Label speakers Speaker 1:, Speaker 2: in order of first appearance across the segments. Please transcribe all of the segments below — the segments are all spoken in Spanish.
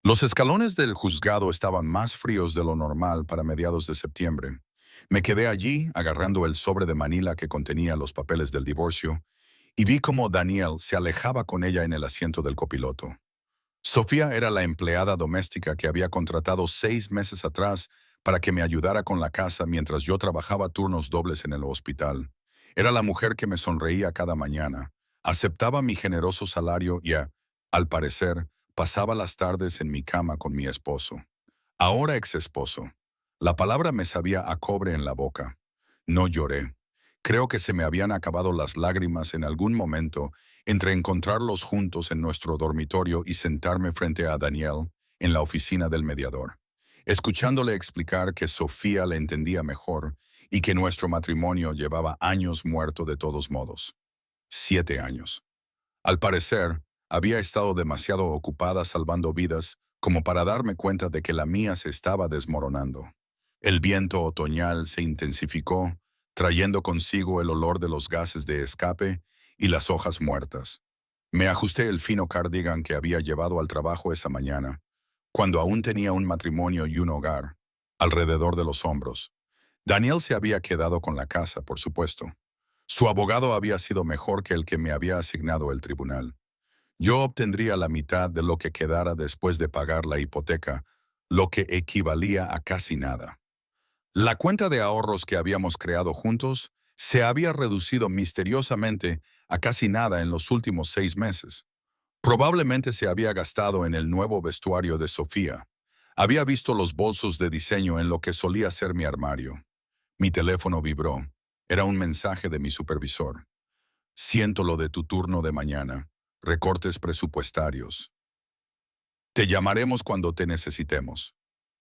Speaker 1: Los escalones del juzgado estaban más fríos de lo normal para mediados de septiembre. Me quedé allí, agarrando el sobre de Manila que contenía los papeles del divorcio, y vi cómo Daniel se alejaba con ella en el asiento del copiloto. Sofía era la empleada doméstica que había contratado 6 meses atrás para que me ayudara con la casa mientras yo trabajaba turnos dobles en el hospital. Era la mujer que me sonreía cada mañana, aceptaba mi generoso salario y, al parecer, pasaba las tardes en mi cama con mi esposo. Ahora ex esposo. La palabra me sabía a cobre en la boca. No lloré. Creo que se me habían acabado las lágrimas en algún momento entre encontrarlos juntos en nuestro dormitorio y sentarme frente a Daniel en la oficina del mediador, escuchándole explicar que Sofía le entendía mejor y que nuestro matrimonio llevaba años muerto de todos modos. 7 años. Al parecer, había estado demasiado ocupada salvando vidas como para darme cuenta de que la mía se estaba desmoronando. El viento otoñal se intensificó, trayendo consigo el olor de los gases de escape y las hojas muertas. Me ajusté el fino cardigan que había llevado al trabajo esa mañana, cuando aún tenía un matrimonio y un hogar, alrededor de los hombros. Daniel se había quedado con la casa, por supuesto. Su abogado había sido mejor que el que me había asignado el tribunal. Yo obtendría la mitad de lo que quedara después de pagar la hipoteca, lo que equivalía a casi nada. La cuenta de ahorros que habíamos creado juntos se había reducido misteriosamente a casi nada en los últimos 6 meses. Probablemente se había gastado en el nuevo vestuario de Sofía. Había visto los bolsos de diseño en lo que solía ser mi armario. Mi teléfono vibró. Era un mensaje de mi supervisor. Siento lo de tu turno de mañana. Recortes presupuestarios. Te llamaremos cuando te necesitemos.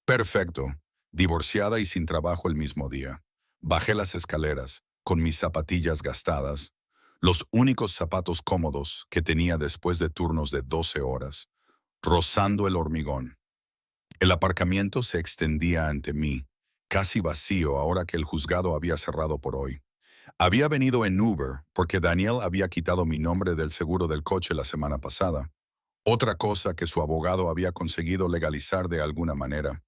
Speaker 1: Perfecto. Divorciada y sin trabajo el mismo día. Bajé las escaleras, con mis zapatillas gastadas, los únicos zapatos cómodos que tenía después de turnos de 12 horas, rozando el hormigón. El aparcamiento se extendía ante mí, casi vacío ahora que el juzgado había cerrado por hoy. Había venido en Uber porque Daniel había quitado mi nombre del seguro del coche la semana pasada. Otra cosa que su abogado había conseguido legalizar de alguna manera.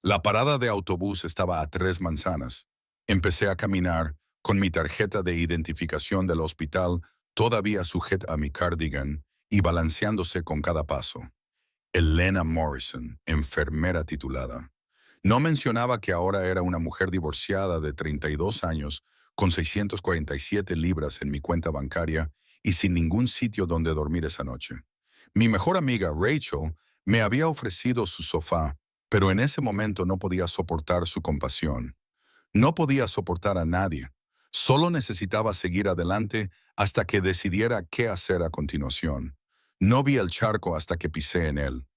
Speaker 1: La parada de autobús estaba a 3 manzanas. Empecé a caminar con mi tarjeta de identificación del hospital todavía sujeta a mi cardigan y balanceándose con cada paso. Elena Morrison, enfermera titulada. No mencionaba que ahora era una mujer divorciada de 32 años con 647 libras en mi cuenta bancaria y sin ningún sitio donde dormir esa noche. Mi mejor amiga Rachel me había ofrecido su sofá, pero en ese momento no podía soportar su compasión. No podía soportar a nadie. Solo necesitaba seguir adelante hasta que decidiera qué hacer a continuación. No vi el charco hasta que pisé en él.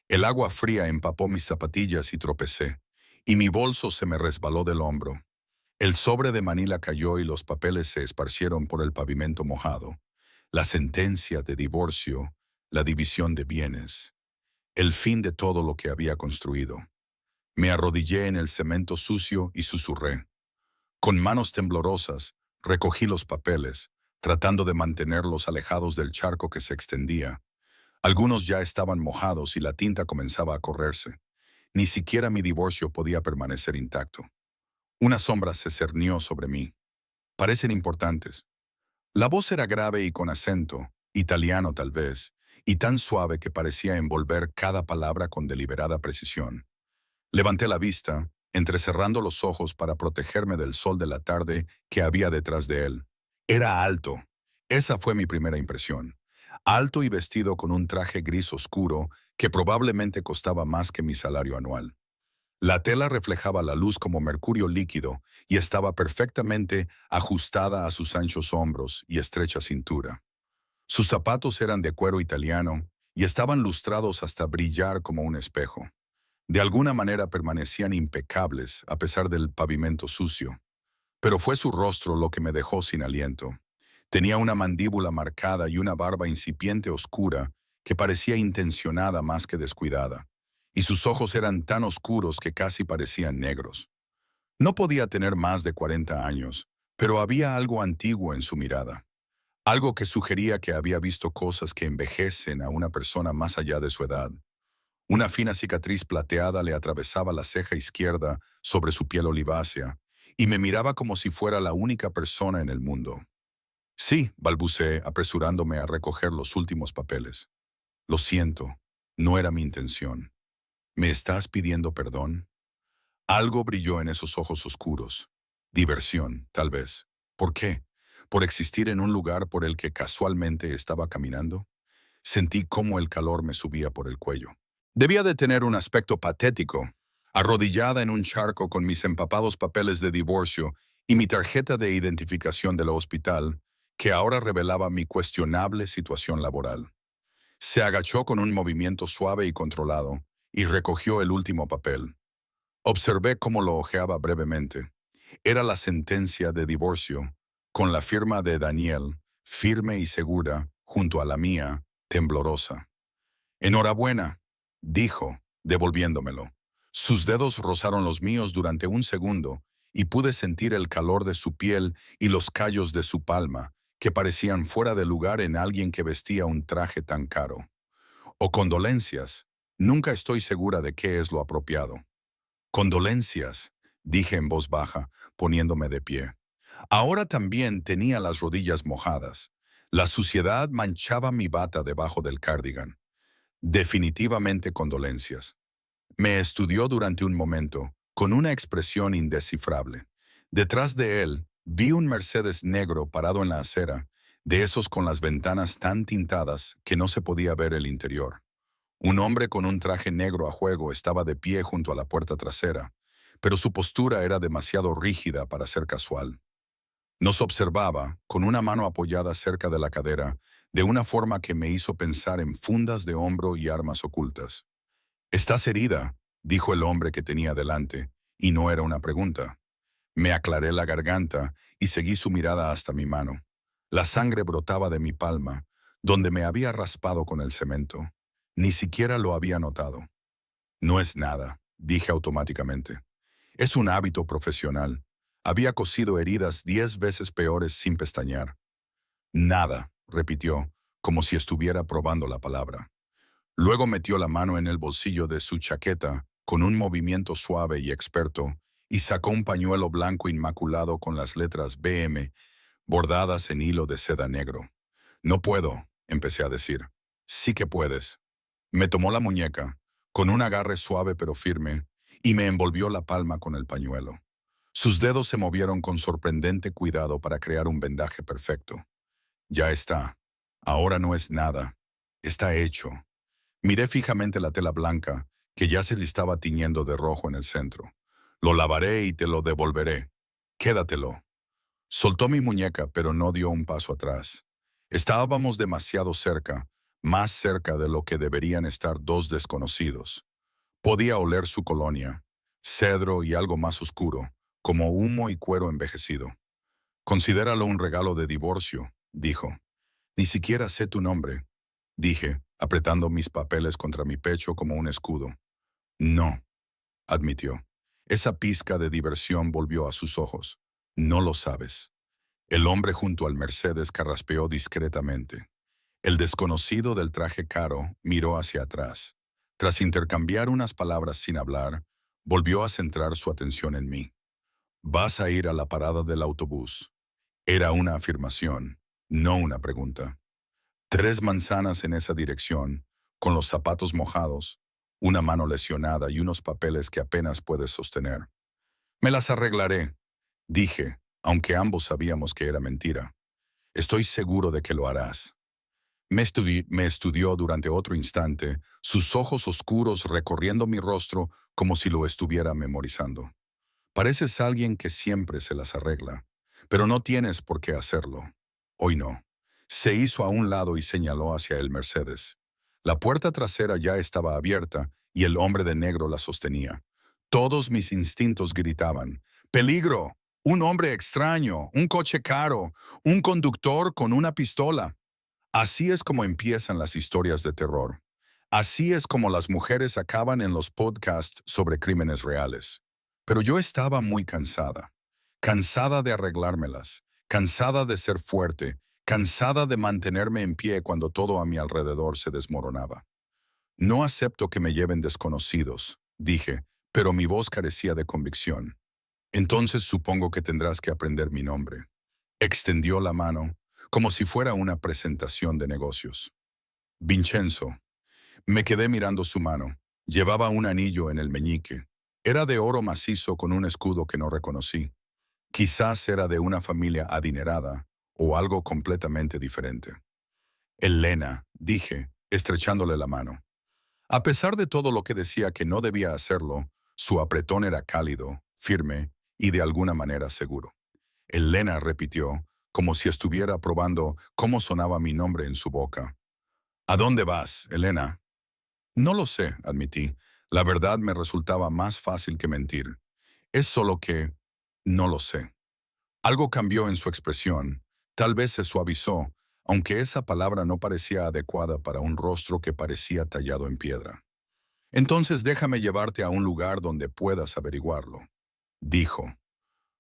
Speaker 1: El agua fría empapó mis zapatillas y tropecé, y mi bolso se me resbaló del hombro. El sobre de Manila cayó y los papeles se esparcieron por el pavimento mojado. La sentencia de divorcio, la división de bienes, el fin de todo lo que había construido. Me arrodillé en el cemento sucio y susurré. Con manos temblorosas, recogí los papeles, tratando de mantenerlos alejados del charco que se extendía. Algunos ya estaban mojados y la tinta comenzaba a correrse. Ni siquiera mi divorcio podía permanecer intacto. Una sombra se cernió sobre mí. Parecen importantes. La voz era grave y con acento, italiano tal vez, y tan suave que parecía envolver cada palabra con deliberada precisión. Levanté la vista, entrecerrando los ojos para protegerme del sol de la tarde que había detrás de él. Era alto. Esa fue mi primera impresión. Alto y vestido con un traje gris oscuro que probablemente costaba más que mi salario anual. La tela reflejaba la luz como mercurio líquido y estaba perfectamente ajustada a sus anchos hombros y estrecha cintura. Sus zapatos eran de cuero italiano y estaban lustrados hasta brillar como un espejo. De alguna manera permanecían impecables a pesar del pavimento sucio. Pero fue su rostro lo que me dejó sin aliento. Tenía una mandíbula marcada y una barba incipiente oscura que parecía intencionada más que descuidada, y sus ojos eran tan oscuros que casi parecían negros. No podía tener más de 40 años, pero había algo antiguo en su mirada, algo que sugería que había visto cosas que envejecen a una persona más allá de su edad. Una fina cicatriz plateada le atravesaba la ceja izquierda sobre su piel olivácea y me miraba como si fuera la única persona en el mundo. Sí, balbuceé, apresurándome a recoger los últimos papeles. Lo siento, no era mi intención. ¿Me estás pidiendo perdón? Algo brilló en esos ojos oscuros. Diversión, tal vez. ¿Por qué? ¿Por existir en un lugar por el que casualmente estaba caminando? Sentí cómo el calor me subía por el cuello. Debía de tener un aspecto patético, arrodillada en un charco con mis empapados papeles de divorcio y mi tarjeta de identificación del hospital, que ahora revelaba mi cuestionable situación laboral. Se agachó con un movimiento suave y controlado y recogió el último papel. Observé cómo lo hojeaba brevemente. Era la sentencia de divorcio, con la firma de Daniel, firme y segura, junto a la mía, temblorosa. Enhorabuena, dijo, devolviéndomelo. Sus dedos rozaron los míos durante un segundo y pude sentir el calor de su piel y los callos de su palma, que parecían fuera de lugar en alguien que vestía un traje tan caro. O condolencias. Nunca estoy segura de qué es lo apropiado. Condolencias, dije en voz baja, poniéndome de pie. Ahora también tenía las rodillas mojadas. La suciedad manchaba mi bata debajo del cardigan. Definitivamente condolencias. Me estudió durante un momento, con una expresión indescifrable. Detrás de él, vi un Mercedes negro parado en la acera, de esos con las ventanas tan tintadas que no se podía ver el interior. Un hombre con un traje negro a juego estaba de pie junto a la puerta trasera, pero su postura era demasiado rígida para ser casual. Nos observaba, con una mano apoyada cerca de la cadera, de una forma que me hizo pensar en fundas de hombro y armas ocultas. «Estás herida», dijo el hombre que tenía delante, y no era una pregunta. Me aclaré la garganta y seguí su mirada hasta mi mano. La sangre brotaba de mi palma, donde me había raspado con el cemento. Ni siquiera lo había notado. «No es nada», dije automáticamente. «Es un hábito profesional. Había cosido heridas 10 veces peores sin pestañear». «Nada», repitió, como si estuviera probando la palabra. Luego metió la mano en el bolsillo de su chaqueta, con un movimiento suave y experto, y sacó un pañuelo blanco inmaculado con las letras BM, bordadas en hilo de seda negro. «No puedo», empecé a decir. «Sí que puedes». Me tomó la muñeca, con un agarre suave pero firme, y me envolvió la palma con el pañuelo. Sus dedos se movieron con sorprendente cuidado para crear un vendaje perfecto. «Ya está. Ahora no es nada. Está hecho». Miré fijamente la tela blanca, que ya se le estaba tiñendo de rojo en el centro. «Lo lavaré y te lo devolveré. Quédatelo». Soltó mi muñeca, pero no dio un paso atrás. Estábamos demasiado cerca, más cerca de lo que deberían estar dos desconocidos. Podía oler su colonia, cedro y algo más oscuro, como humo y cuero envejecido. «Considéralo un regalo de divorcio», dijo. «Ni siquiera sé tu nombre», dije, apretando mis papeles contra mi pecho como un escudo. «No», admitió. Esa pizca de diversión volvió a sus ojos. «No lo sabes». El hombre junto al Mercedes carraspeó discretamente. El desconocido del traje caro miró hacia atrás. Tras intercambiar unas palabras sin hablar, volvió a centrar su atención en mí. «Vas a ir a la parada del autobús». Era una afirmación, no una pregunta. 3 manzanas en esa dirección, con los zapatos mojados, una mano lesionada y unos papeles que apenas puedes sostener. «Me las arreglaré», dije, aunque ambos sabíamos que era mentira. «Estoy seguro de que lo harás». Me estudió durante otro instante, sus ojos oscuros recorriendo mi rostro como si lo estuviera memorizando. «Pareces alguien que siempre se las arregla, pero no tienes por qué hacerlo. Hoy no». Se hizo a un lado y señaló hacia el Mercedes. La puerta trasera ya estaba abierta y el hombre de negro la sostenía. Todos mis instintos gritaban: «¡Peligro! Un hombre extraño, un coche caro, un conductor con una pistola». Así es como empiezan las historias de terror. Así es como las mujeres acaban en los podcasts sobre crímenes reales. Pero yo estaba muy cansada. Cansada de arreglármelas, cansada de ser fuerte, cansada de mantenerme en pie cuando todo a mi alrededor se desmoronaba. No acepto que me lleven desconocidos, dije, pero mi voz carecía de convicción. Entonces supongo que tendrás que aprender mi nombre. Extendió la mano, como si fuera una presentación de negocios. Vincenzo. Me quedé mirando su mano. Llevaba un anillo en el meñique. Era de oro macizo con un escudo que no reconocí. Quizás era de una familia adinerada o algo completamente diferente. Elena, dije, estrechándole la mano. A pesar de todo lo que decía que no debía hacerlo, su apretón era cálido, firme y de alguna manera seguro. Elena repitió, como si estuviera probando cómo sonaba mi nombre en su boca. ¿A dónde vas, Elena? No lo sé, admití. La verdad me resultaba más fácil que mentir. Es solo que no lo sé. Algo cambió en su expresión. Tal vez se suavizó, aunque esa palabra no parecía adecuada para un rostro que parecía tallado en piedra. Entonces déjame llevarte a un lugar donde puedas averiguarlo, dijo.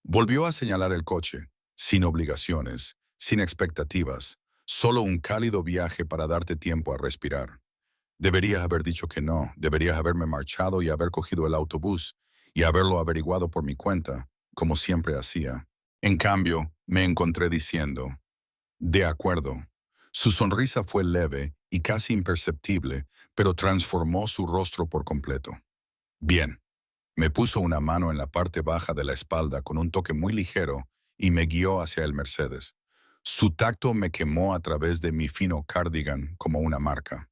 Speaker 1: Volvió a señalar el coche, sin obligaciones, sin expectativas, solo un cálido viaje para darte tiempo a respirar. Deberías haber dicho que no, deberías haberme marchado y haber cogido el autobús y haberlo averiguado por mi cuenta, como siempre hacía. En cambio, me encontré diciendo, de acuerdo. Su sonrisa fue leve y casi imperceptible, pero transformó su rostro por completo. Bien. Me puso una mano en la parte baja de la espalda con un toque muy ligero y me guió hacia el Mercedes. Su tacto me quemó a través de mi fino cardigan como una marca.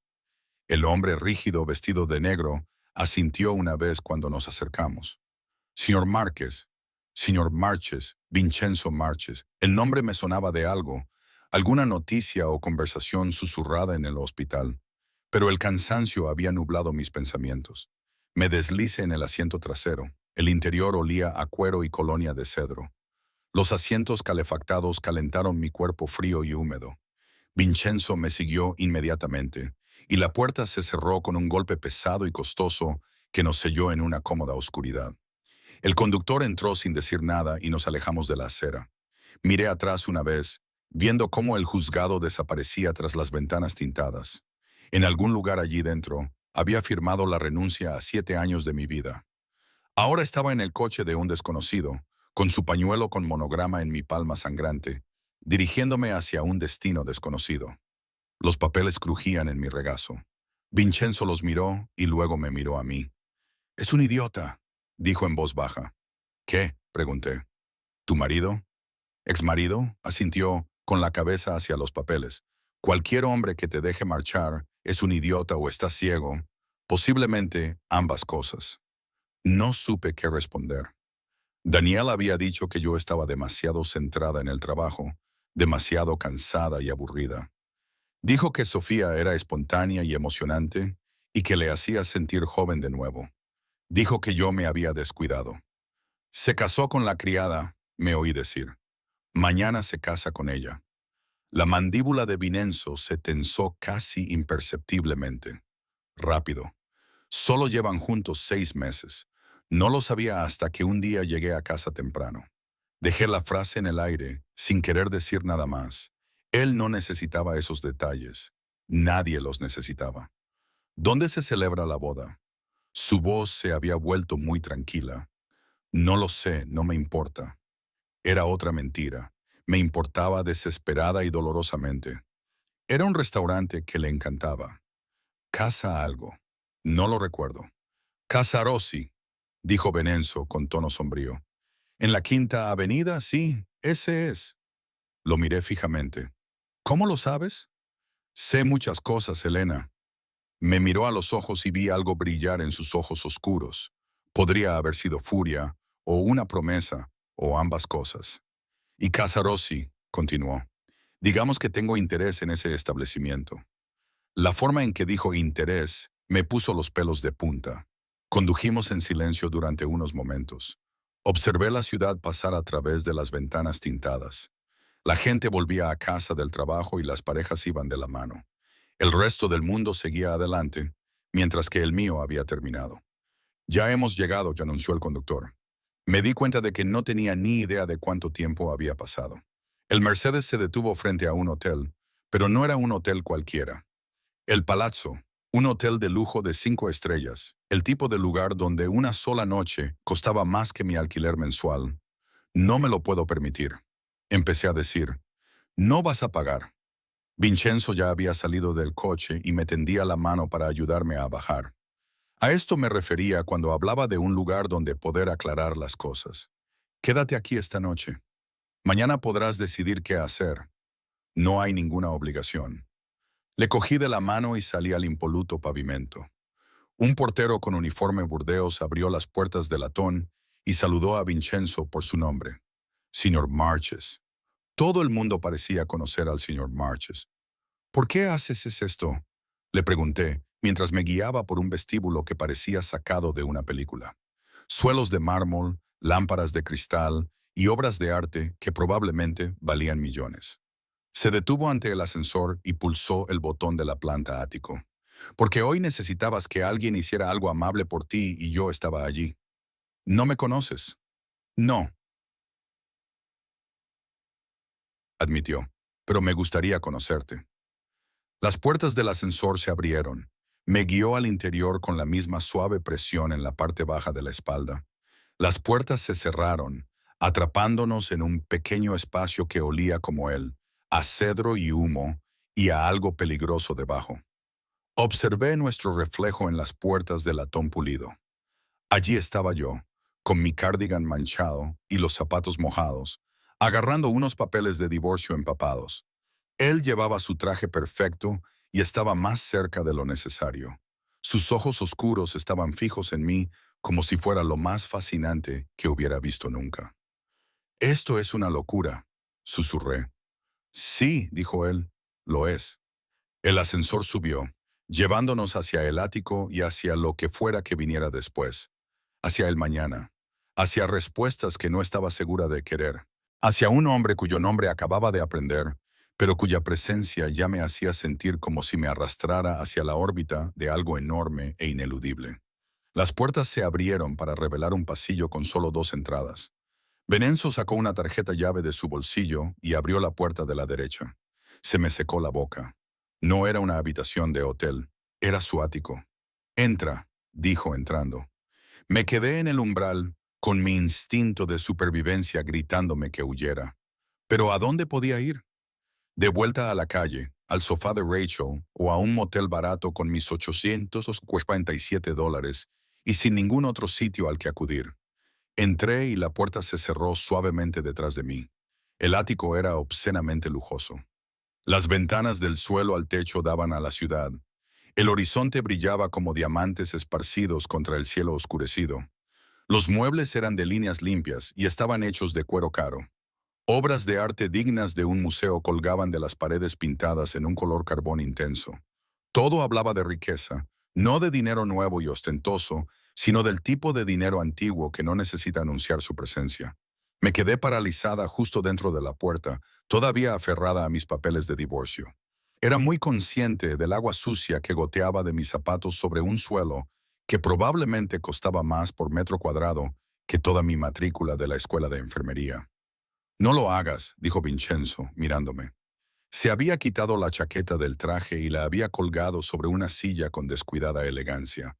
Speaker 1: El hombre rígido vestido de negro asintió una vez cuando nos acercamos. Señor Márquez, señor Marches, Vincenzo Marches. El nombre me sonaba de algo, alguna noticia o conversación susurrada en el hospital, pero el cansancio había nublado mis pensamientos. Me deslicé en el asiento trasero. El interior olía a cuero y colonia de cedro. Los asientos calefactados calentaron mi cuerpo frío y húmedo. Vincenzo me siguió inmediatamente, y la puerta se cerró con un golpe pesado y costoso que nos selló en una cómoda oscuridad. El conductor entró sin decir nada y nos alejamos de la acera. Miré atrás una vez, viendo cómo el juzgado desaparecía tras las ventanas tintadas. En algún lugar allí dentro, había firmado la renuncia a 7 años de mi vida. Ahora estaba en el coche de un desconocido, con su pañuelo con monograma en mi palma sangrante, dirigiéndome hacia un destino desconocido. Los papeles crujían en mi regazo. Vincenzo los miró y luego me miró a mí. «Es un idiota», dijo en voz baja. «¿Qué?», pregunté. «¿Tu marido?» «¿Exmarido?», asintió, con la cabeza hacia los papeles. «Cualquier hombre que te deje marchar es un idiota o está ciego. Posiblemente ambas cosas». No supe qué responder. Daniel había dicho que yo estaba demasiado centrada en el trabajo, demasiado cansada y aburrida. Dijo que Sofía era espontánea y emocionante y que le hacía sentir joven de nuevo. Dijo que yo me había descuidado. Se casó con la criada, me oí decir. Mañana se casa con ella. La mandíbula de Vincenzo se tensó casi imperceptiblemente. Rápido. Solo llevan juntos 6 meses. No lo sabía hasta que un día llegué a casa temprano. Dejé la frase en el aire, sin querer decir nada más. Él no necesitaba esos detalles. Nadie los necesitaba. ¿Dónde se celebra la boda? Su voz se había vuelto muy tranquila. No lo sé, no me importa. Era otra mentira. Me importaba desesperada y dolorosamente. Era un restaurante que le encantaba. Casa algo. No lo recuerdo. Casa Rossi, dijo Venenzo con tono sombrío. En la Quinta Avenida, sí, ese es. Lo miré fijamente. ¿Cómo lo sabes? Sé muchas cosas, Elena. Me miró a los ojos y vi algo brillar en sus ojos oscuros. Podría haber sido furia, o una promesa, o ambas cosas. Y Casa Rossi, continuó. Digamos que tengo interés en ese establecimiento. La forma en que dijo interés me puso los pelos de punta. Condujimos en silencio durante unos momentos. Observé la ciudad pasar a través de las ventanas tintadas. La gente volvía a casa del trabajo y las parejas iban de la mano. El resto del mundo seguía adelante, mientras que el mío había terminado. «Ya hemos llegado», ya anunció el conductor. Me di cuenta de que no tenía ni idea de cuánto tiempo había pasado. El Mercedes se detuvo frente a un hotel, pero no era un hotel cualquiera. El Palazzo, Un hotel de lujo de 5 estrellas, el tipo de lugar donde una sola noche costaba más que mi alquiler mensual. No me lo puedo permitir. Empecé a decir, no vas a pagar. Vincenzo ya había salido del coche y me tendía la mano para ayudarme a bajar. A esto me refería cuando hablaba de un lugar donde poder aclarar las cosas. Quédate aquí esta noche. Mañana podrás decidir qué hacer. No hay ninguna obligación. Le cogí de la mano y salí al impoluto pavimento. Un portero con uniforme burdeos abrió las puertas del latón y saludó a Vincenzo por su nombre. Señor Marches. Todo el mundo parecía conocer al señor Marches. ¿Por qué haces esto? Le pregunté, mientras me guiaba por un vestíbulo que parecía sacado de una película. Suelos de mármol, lámparas de cristal y obras de arte que probablemente valían millones. Se detuvo ante el ascensor y pulsó el botón de la planta ático. Porque hoy necesitabas que alguien hiciera algo amable por ti y yo estaba allí. ¿No me conoces? No, admitió, pero me gustaría conocerte. Las puertas del ascensor se abrieron. Me guió al interior con la misma suave presión en la parte baja de la espalda. Las puertas se cerraron, atrapándonos en un pequeño espacio que olía como él, a cedro y humo, y a algo peligroso debajo. Observé nuestro reflejo en las puertas del latón pulido. Allí estaba yo, con mi cardigan manchado y los zapatos mojados, agarrando unos papeles de divorcio empapados. Él llevaba su traje perfecto y estaba más cerca de lo necesario. Sus ojos oscuros estaban fijos en mí como si fuera lo más fascinante que hubiera visto nunca. Esto es una locura, susurré. Sí, dijo él, lo es. El ascensor subió, llevándonos hacia el ático y hacia lo que fuera que viniera después, hacia el mañana, hacia respuestas que no estaba segura de querer, hacia un hombre cuyo nombre acababa de aprender, pero cuya presencia ya me hacía sentir como si me arrastrara hacia la órbita de algo enorme e ineludible. Las puertas se abrieron para revelar un pasillo con solo 2 entradas. Venenzo sacó una tarjeta llave de su bolsillo y abrió la puerta de la derecha. Se me secó la boca. No era una habitación de hotel, era su ático. Entra, dijo entrando. Me quedé en el umbral, con mi instinto de supervivencia gritándome que huyera. ¿Pero a dónde podía ir? De vuelta a la calle, al sofá de Rachel o a un motel barato con mis $847 y sin ningún otro sitio al que acudir. Entré y la puerta se cerró suavemente detrás de mí. El ático era obscenamente lujoso. Las ventanas del suelo al techo daban a la ciudad. El horizonte brillaba como diamantes esparcidos contra el cielo oscurecido. Los muebles eran de líneas limpias y estaban hechos de cuero caro. Obras de arte dignas de un museo colgaban de las paredes pintadas en un color carbón intenso. Todo hablaba de riqueza, no de dinero nuevo y ostentoso, sino del tipo de dinero antiguo que no necesita anunciar su presencia. Me quedé paralizada justo dentro de la puerta, todavía aferrada a mis papeles de divorcio. Era muy consciente del agua sucia que goteaba de mis zapatos sobre un suelo que probablemente costaba más por metro cuadrado que toda mi matrícula de la escuela de enfermería. No lo hagas, dijo Vincenzo, mirándome. Se había quitado la chaqueta del traje y la había colgado sobre una silla con descuidada elegancia.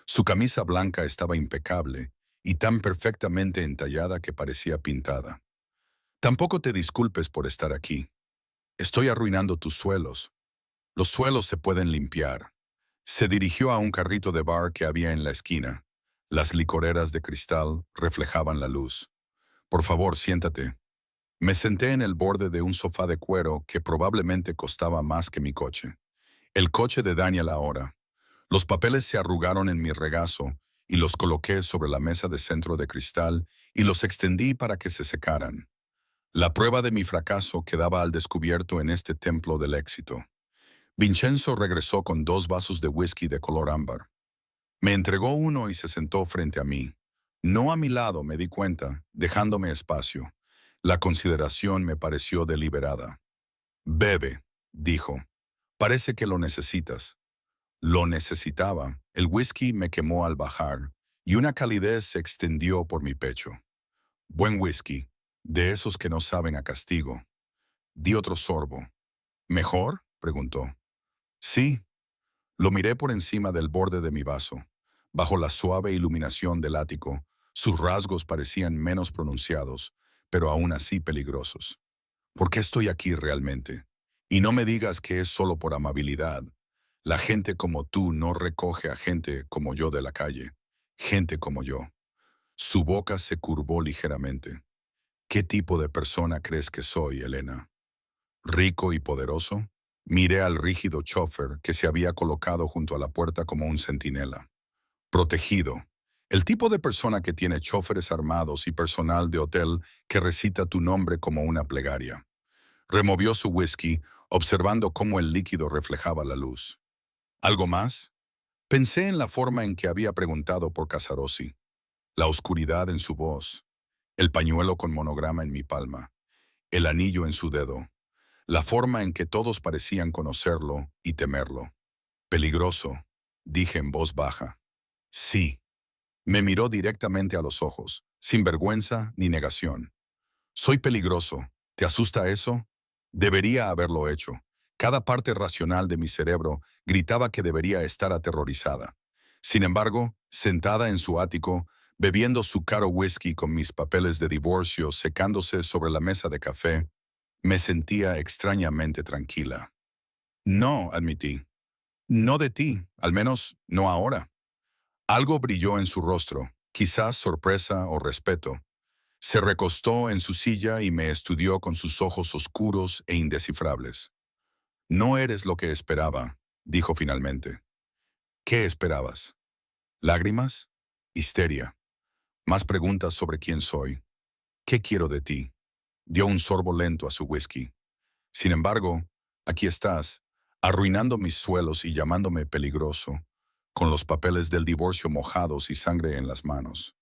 Speaker 1: Su camisa blanca estaba impecable y tan perfectamente entallada que parecía pintada. Tampoco te disculpes por estar aquí. Estoy arruinando tus suelos. Los suelos se pueden limpiar. Se dirigió a un carrito de bar que había en la esquina. Las licoreras de cristal reflejaban la luz. Por favor, siéntate. Me senté en el borde de un sofá de cuero que probablemente costaba más que mi coche. El coche de Daniel ahora. Los papeles se arrugaron en mi regazo y los coloqué sobre la mesa de centro de cristal y los extendí para que se secaran. La prueba de mi fracaso quedaba al descubierto en este templo del éxito. Vincenzo regresó con 2 vasos de whisky de color ámbar. Me entregó uno y se sentó frente a mí. No a mi lado, me di cuenta, dejándome espacio. La consideración me pareció deliberada. Bebe, dijo. Parece que lo necesitas. Lo necesitaba. El whisky me quemó al bajar, y una calidez se extendió por mi pecho. Buen whisky, de esos que no saben a castigo. Di otro sorbo. ¿Mejor? Preguntó. Sí. Lo miré por encima del borde de mi vaso. Bajo la suave iluminación del ático, sus rasgos parecían menos pronunciados, pero aún así peligrosos. ¿Por qué estoy aquí realmente? Y no me digas que es solo por amabilidad. La gente como tú no recoge a gente como yo de la calle. Gente como yo. Su boca se curvó ligeramente. ¿Qué tipo de persona crees que soy, Elena? ¿Rico y poderoso? Miré al rígido chofer que se había colocado junto a la puerta como un centinela. Protegido. El tipo de persona que tiene choferes armados y personal de hotel que recita tu nombre como una plegaria. Removió su whisky, observando cómo el líquido reflejaba la luz. ¿Algo más? Pensé en la forma en que había preguntado por Casarosi, la oscuridad en su voz, el pañuelo con monograma en mi palma, el anillo en su dedo, la forma en que todos parecían conocerlo y temerlo. Peligroso, dije en voz baja. Sí. Me miró directamente a los ojos, sin vergüenza ni negación. Soy peligroso. ¿Te asusta eso? Debería haberlo hecho. Cada parte racional de mi cerebro gritaba que debería estar aterrorizada. Sin embargo, sentada en su ático, bebiendo su caro whisky con mis papeles de divorcio secándose sobre la mesa de café, me sentía extrañamente tranquila. No, admití. No de ti, al menos no ahora. Algo brilló en su rostro, quizás sorpresa o respeto. Se recostó en su silla y me estudió con sus ojos oscuros e indescifrables. No eres lo que esperaba, dijo finalmente. ¿Qué esperabas? ¿Lágrimas? Histeria. Más preguntas sobre quién soy. ¿Qué quiero de ti? Dio un sorbo lento a su whisky. Sin embargo, aquí estás, arruinando mis suelos y llamándome peligroso, con los papeles del divorcio mojados y sangre en las manos.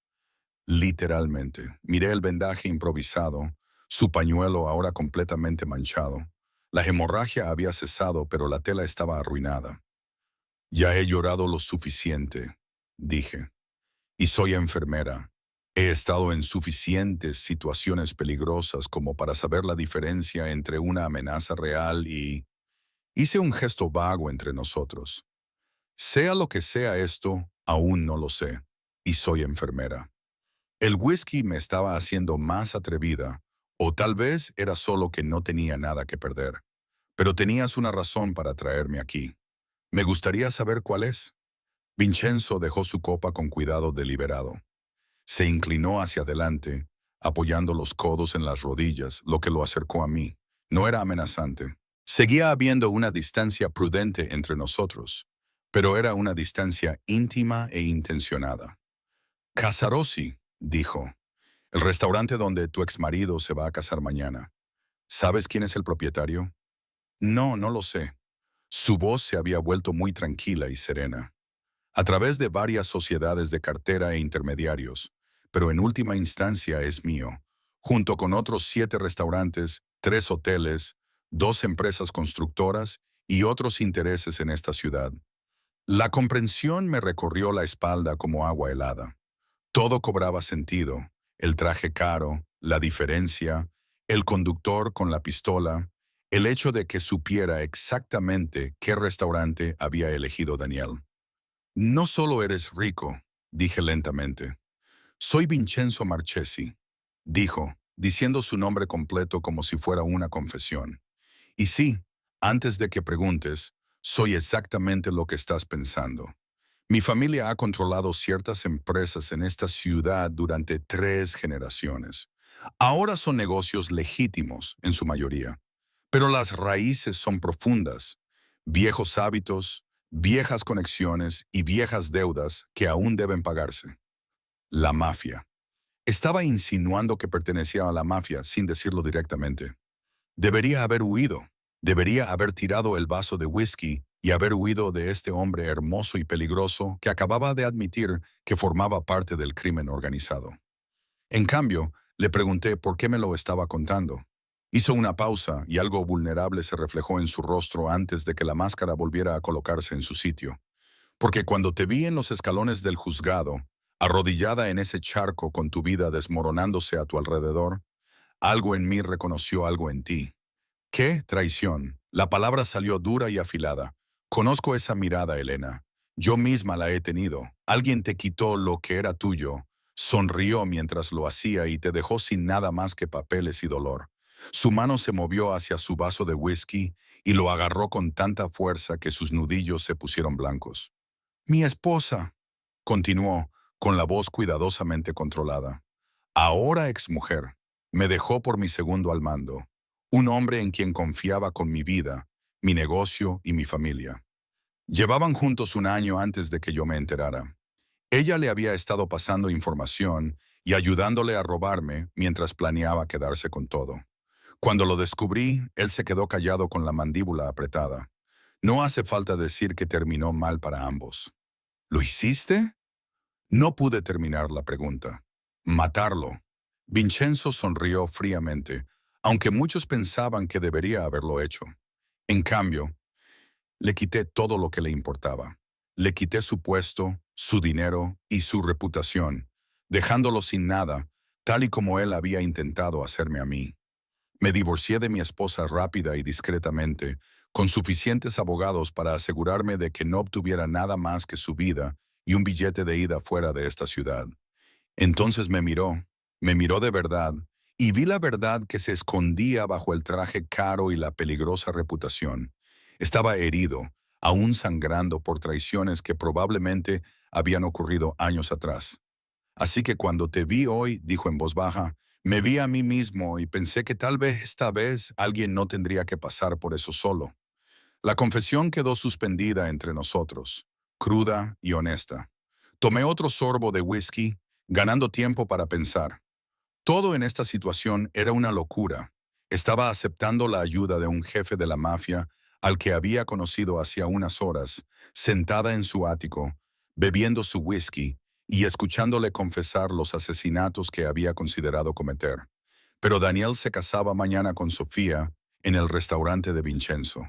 Speaker 1: Literalmente, miré el vendaje improvisado, su pañuelo ahora completamente manchado. La hemorragia había cesado, pero la tela estaba arruinada. Ya he llorado lo suficiente, dije, y soy enfermera. He estado en suficientes situaciones peligrosas como para saber la diferencia entre una amenaza real y... Hice un gesto vago entre nosotros. Sea lo que sea esto, aún no lo sé, y soy enfermera. El whisky me estaba haciendo más atrevida, o tal vez era solo que no tenía nada que perder. Pero tenías una razón para traerme aquí. Me gustaría saber cuál es. Vincenzo dejó su copa con cuidado deliberado. Se inclinó hacia adelante, apoyando los codos en las rodillas, lo que lo acercó a mí. No era amenazante. Seguía habiendo una distancia prudente entre nosotros, pero era una distancia íntima e intencionada. Casarosi, dijo. El restaurante donde tu exmarido se va a casar mañana. ¿Sabes quién es el propietario? No, no lo sé. Su voz se había vuelto muy tranquila y serena. A través de varias sociedades de cartera e intermediarios, pero en última instancia es mío, junto con otros 7 restaurantes, 3 hoteles, 2 empresas constructoras y otros intereses en esta ciudad. La comprensión me recorrió la espalda como agua helada. Todo cobraba sentido, el traje caro, la diferencia, el conductor con la pistola, el hecho de que supiera exactamente qué restaurante había elegido Daniel. No solo eres rico, dije lentamente. Soy Vincenzo Marchesi, dijo, diciendo su nombre completo como si fuera una confesión. Y sí, antes de que preguntes, soy exactamente lo que estás pensando. Mi familia ha controlado ciertas empresas en esta ciudad durante 3 generaciones. Ahora son negocios legítimos en su mayoría, pero las raíces son profundas. Viejos hábitos, viejas conexiones y viejas deudas que aún deben pagarse. La mafia. Estaba insinuando que pertenecía a la mafia sin decirlo directamente. Debería haber huido. Debería haber tirado el vaso de whisky y haber huido de este hombre hermoso y peligroso que acababa de admitir que formaba parte del crimen organizado. En cambio, le pregunté por qué me lo estaba contando. Hizo una pausa y algo vulnerable se reflejó en su rostro antes de que la máscara volviera a colocarse en su sitio. Porque cuando te vi en los escalones del juzgado, arrodillada en ese charco con tu vida desmoronándose a tu alrededor, algo en mí reconoció algo en ti. ¿Qué traición? La palabra salió dura y afilada, Conozco esa mirada, Elena. Yo misma la he tenido. Alguien te quitó lo que era tuyo, sonrió mientras lo hacía y te dejó sin nada más que papeles y dolor. Su mano se movió hacia su vaso de whisky y lo agarró con tanta fuerza que sus nudillos se pusieron blancos. Mi esposa, continuó, con la voz cuidadosamente controlada. Ahora exmujer, me dejó por mi segundo al mando, un hombre en quien confiaba con mi vida, mi negocio y mi familia. Llevaban juntos un año antes de que yo me enterara. Ella le había estado pasando información y ayudándole a robarme mientras planeaba quedarse con todo. Cuando lo descubrí, él se quedó callado con la mandíbula apretada. No hace falta decir que terminó mal para ambos. ¿Lo hiciste? No pude terminar la pregunta. Matarlo. Vincenzo sonrió fríamente, aunque muchos pensaban que debería haberlo hecho. En cambio, le quité todo lo que le importaba. Le quité su puesto, su dinero y su reputación, dejándolo sin nada, tal y como él había intentado hacerme a mí. Me divorcié de mi esposa rápida y discretamente, con suficientes abogados para asegurarme de que no obtuviera nada más que su vida y un billete de ida fuera de esta ciudad. Entonces me miró de verdad, y vi la verdad que se escondía bajo el traje caro y la peligrosa reputación. Estaba herido, aún sangrando por traiciones que probablemente habían ocurrido años atrás. Así que cuando te vi hoy, dijo en voz baja, me vi a mí mismo y pensé que tal vez esta vez alguien no tendría que pasar por eso solo. La confesión quedó suspendida entre nosotros, cruda y honesta. Tomé otro sorbo de whisky, ganando tiempo para pensar. Todo en esta situación era una locura. Estaba aceptando la ayuda de un jefe de la mafia al que había conocido hacía unas horas, sentada en su ático, bebiendo su whisky y escuchándole confesar los asesinatos que había considerado cometer. Pero Daniel se casaba mañana con Sofía en el restaurante de Vincenzo.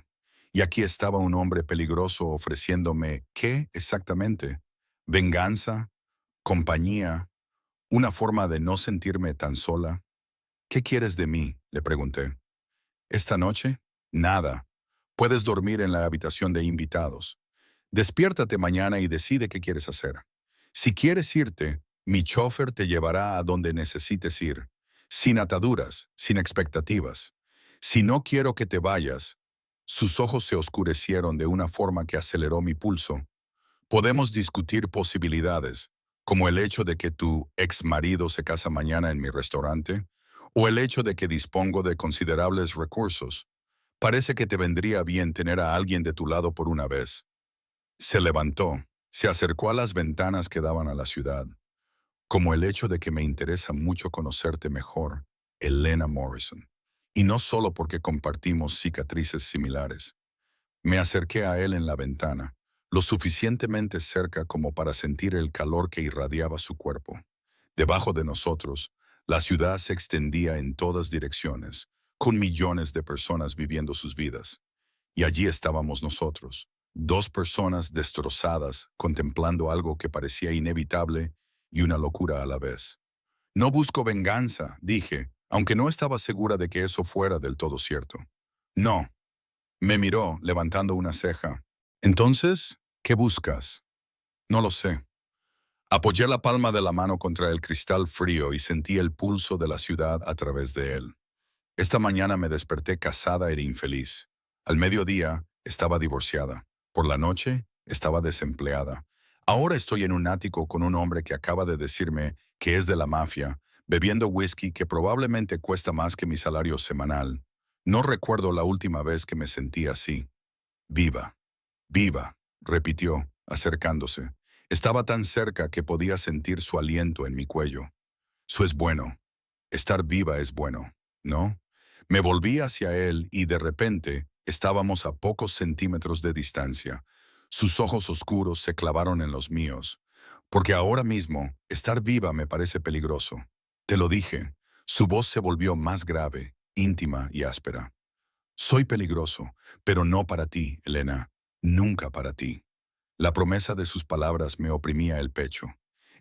Speaker 1: Y aquí estaba un hombre peligroso ofreciéndome, ¿qué exactamente? ¿Venganza? ¿Compañía? ¿Una forma de no sentirme tan sola? ¿Qué quieres de mí?, le pregunté. ¿Esta noche? Nada. Puedes dormir en la habitación de invitados. Despiértate mañana y decide qué quieres hacer. Si quieres irte, mi chofer te llevará a donde necesites ir, sin ataduras, sin expectativas. Si no quiero que te vayas, sus ojos se oscurecieron de una forma que aceleró mi pulso. Podemos discutir posibilidades, como el hecho de que tu ex marido se casa mañana en mi restaurante, o el hecho de que dispongo de considerables recursos. Parece que te vendría bien tener a alguien de tu lado por una vez. Se levantó, se acercó a las ventanas que daban a la ciudad, como el hecho de que me interesa mucho conocerte mejor, Elena Morrison. Y no solo porque compartimos cicatrices similares. Me acerqué a él en la ventana, lo suficientemente cerca como para sentir el calor que irradiaba su cuerpo. Debajo de nosotros, la ciudad se extendía en todas direcciones, con millones de personas viviendo sus vidas. Y allí estábamos nosotros, dos personas destrozadas, contemplando algo que parecía inevitable y una locura a la vez. No busco venganza, dije, aunque no estaba segura de que eso fuera del todo cierto. No. Me miró, levantando una ceja. Entonces, ¿qué buscas? No lo sé. Apoyé la palma de la mano contra el cristal frío y sentí el pulso de la ciudad a través de él. Esta mañana me desperté casada e infeliz. Al mediodía estaba divorciada. Por la noche estaba desempleada. Ahora estoy en un ático con un hombre que acaba de decirme que es de la mafia, bebiendo whisky que probablemente cuesta más que mi salario semanal. No recuerdo la última vez que me sentí así. Viva, viva, repitió, acercándose. Estaba tan cerca que podía sentir su aliento en mi cuello. Eso es bueno. Estar viva es bueno, ¿no? Me volví hacia él y de repente estábamos a pocos centímetros de distancia. Sus ojos oscuros se clavaron en los míos. Porque ahora mismo, estar viva me parece peligroso. Te lo dije. Su voz se volvió más grave, íntima y áspera. Soy peligroso, pero no para ti, Elena. Nunca para ti. La promesa de sus palabras me oprimía el pecho.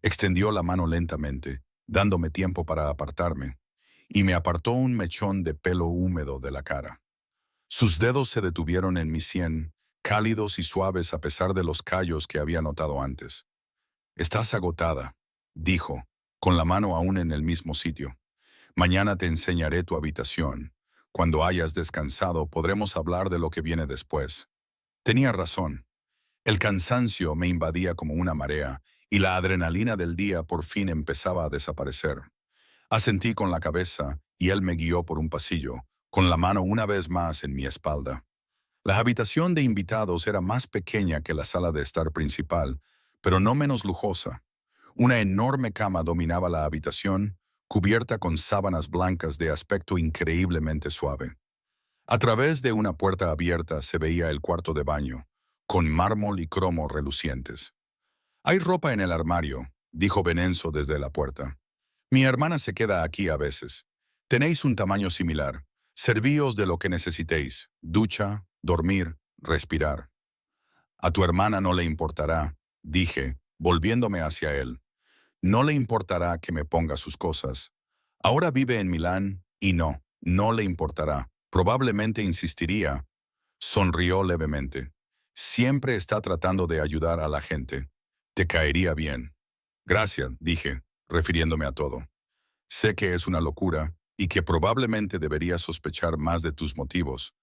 Speaker 1: Extendió la mano lentamente, dándome tiempo para apartarme, y me apartó un mechón de pelo húmedo de la cara. Sus dedos se detuvieron en mi sien, cálidos y suaves a pesar de los callos que había notado antes. «Estás agotada», dijo, con la mano aún en el mismo sitio. «Mañana te enseñaré tu habitación. Cuando hayas descansado podremos hablar de lo que viene después». Tenía razón. El cansancio me invadía como una marea y la adrenalina del día por fin empezaba a desaparecer. Asentí con la cabeza y él me guió por un pasillo, con la mano una vez más en mi espalda. La habitación de invitados era más pequeña que la sala de estar principal, pero no menos lujosa. Una enorme cama dominaba la habitación, cubierta con sábanas blancas de aspecto increíblemente suave. A través de una puerta abierta se veía el cuarto de baño, con mármol y cromo relucientes. «Hay ropa en el armario», dijo Venenzo desde la puerta. «Mi hermana se queda aquí a veces. Tenéis un tamaño similar. Servíos de lo que necesitéis: ducha, dormir, respirar». «A tu hermana no le importará», dije, volviéndome hacia él. «No le importará que me ponga sus cosas. Ahora vive en Milán y no le importará. Probablemente insistiría». Sonrió levemente. «Siempre está tratando de ayudar a la gente. Te caería bien». «Gracias», dije, refiriéndome a todo. «Sé que es una locura y que probablemente debería sospechar más de tus motivos,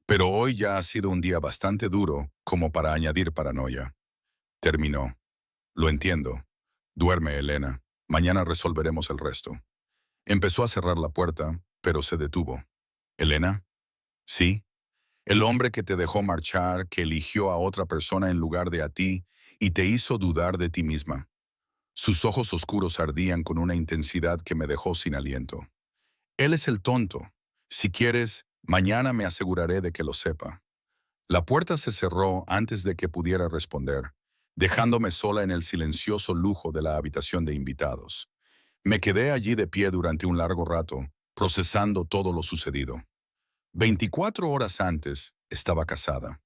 Speaker 1: pero hoy ya ha sido un día bastante duro como para añadir paranoia». Terminó. «Lo entiendo. Duerme, Elena. Mañana resolveremos el resto». Empezó a cerrar la puerta, pero se detuvo. «¿Elena?» «Sí». «El hombre que te dejó marchar, que eligió a otra persona en lugar de a ti y te hizo dudar de ti misma». Sus ojos oscuros ardían con una intensidad que me dejó sin aliento. «Él es el tonto. Si quieres, mañana me aseguraré de que lo sepa». La puerta se cerró antes de que pudiera responder, dejándome sola en el silencioso lujo de la habitación de invitados. Me quedé allí de pie durante un largo rato, procesando todo lo sucedido. 24 horas antes estaba casada.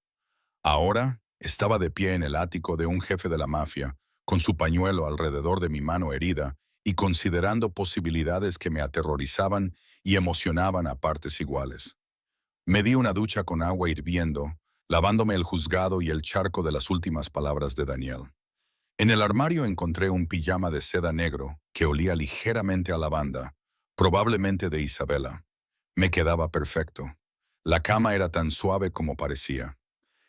Speaker 1: Ahora estaba de pie en el ático de un jefe de la mafia, con su pañuelo alrededor de mi mano herida y considerando posibilidades que me aterrorizaban y emocionaban a partes iguales. Me di una ducha con agua hirviendo, lavándome el juzgado y el charco de las últimas palabras de Daniel. En el armario encontré un pijama de seda negro que olía ligeramente a lavanda, probablemente de Isabela. Me quedaba perfecto. La cama era tan suave como parecía.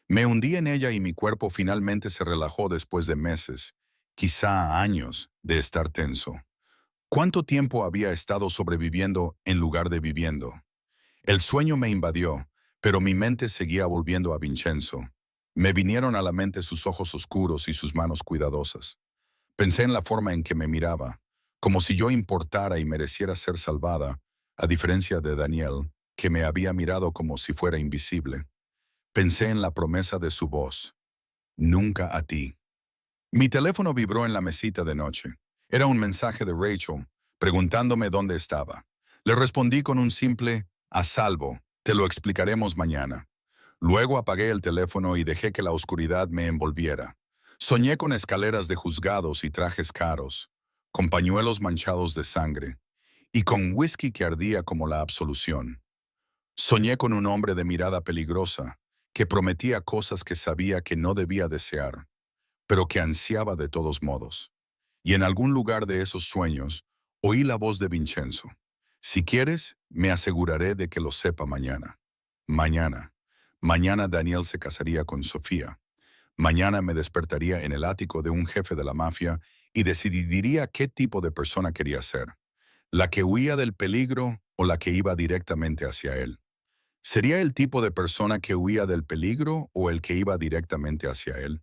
Speaker 1: Me hundí en ella y mi cuerpo finalmente se relajó después de meses, quizá años, de estar tenso. ¿Cuánto tiempo había estado sobreviviendo en lugar de viviendo? El sueño me invadió, pero mi mente seguía volviendo a Vincenzo. Me vinieron a la mente sus ojos oscuros y sus manos cuidadosas. Pensé en la forma en que me miraba, como si yo importara y mereciera ser salvada, a diferencia de Daniel, que me había mirado como si fuera invisible. Pensé en la promesa de su voz: «Nunca a ti». Mi teléfono vibró en la mesita de noche. Era un mensaje de Rachel, preguntándome dónde estaba. Le respondí con un simple «a salvo, te lo explicaremos mañana». Luego apagué el teléfono y dejé que la oscuridad me envolviera. Soñé con escaleras de juzgados y trajes caros, con pañuelos manchados de sangre, y con whisky que ardía como la absolución. Soñé con un hombre de mirada peligrosa, que prometía cosas que sabía que no debía desear, pero que ansiaba de todos modos. Y en algún lugar de esos sueños, oí la voz de Vincenzo: «Si quieres, me aseguraré de que lo sepa mañana». Mañana. Mañana Daniel se casaría con Sofía. Mañana me despertaría en el ático de un jefe de la mafia y decidiría qué tipo de persona quería ser: la que huía del peligro o la que iba directamente hacia él. ¿Sería el tipo de persona que huía del peligro o el que iba directamente hacia él?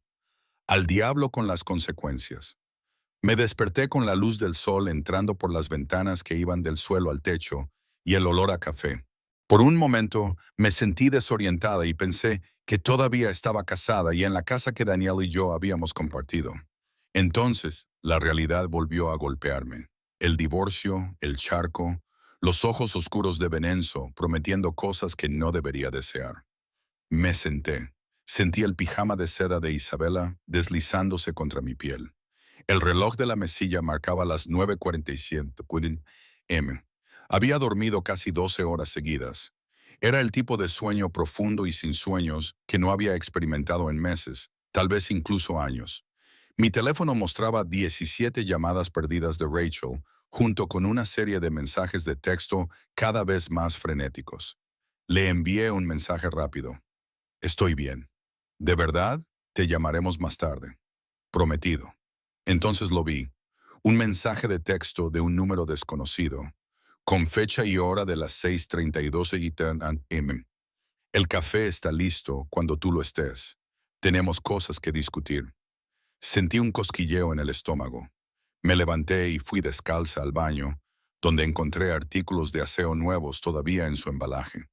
Speaker 1: Al diablo con las consecuencias. Me desperté con la luz del sol entrando por las ventanas que iban del suelo al techo y el olor a café. Por un momento me sentí desorientada y pensé que todavía estaba casada y en la casa que Daniel y yo habíamos compartido. Entonces, la realidad volvió a golpearme. El divorcio, el charco, los ojos oscuros de Venenzo prometiendo cosas que no debería desear. Me senté. Sentí el pijama de seda de Isabela deslizándose contra mi piel. El reloj de la mesilla marcaba las 9:47 m. Había dormido casi 12 horas seguidas. Era el tipo de sueño profundo y sin sueños que no había experimentado en meses, tal vez incluso años. Mi teléfono mostraba 17 llamadas perdidas de Rachel, junto con una serie de mensajes de texto cada vez más frenéticos. Le envié un mensaje rápido. Estoy bien. ¿De verdad? Te llamaremos más tarde. Prometido. Entonces lo vi. Un mensaje de texto de un número desconocido, con fecha y hora de las 6:32 am. El café está listo cuando tú lo estés. Tenemos cosas que discutir. Sentí un cosquilleo en el estómago. Me levanté y fui descalza al baño, donde encontré artículos de aseo nuevos todavía en su embalaje.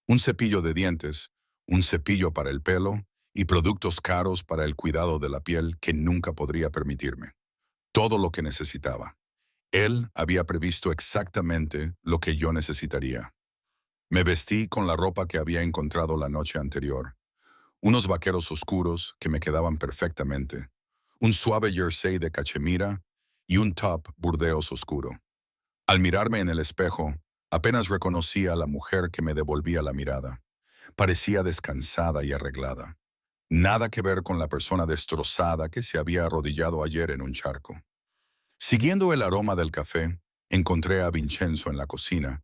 Speaker 1: Un cepillo de dientes, un cepillo para el pelo y productos caros para el cuidado de la piel que nunca podría permitirme. Todo lo que necesitaba. Él había previsto exactamente lo que yo necesitaría. Me vestí con la ropa que había encontrado la noche anterior. Unos vaqueros oscuros que me quedaban perfectamente, un suave jersey de cachemira y un top burdeos oscuro. Al mirarme en el espejo, apenas reconocí a la mujer que me devolvía la mirada. Parecía descansada y arreglada. Nada que ver con la persona destrozada que se había arrodillado ayer en un charco. Siguiendo el aroma del café, encontré a Vincenzo en la cocina,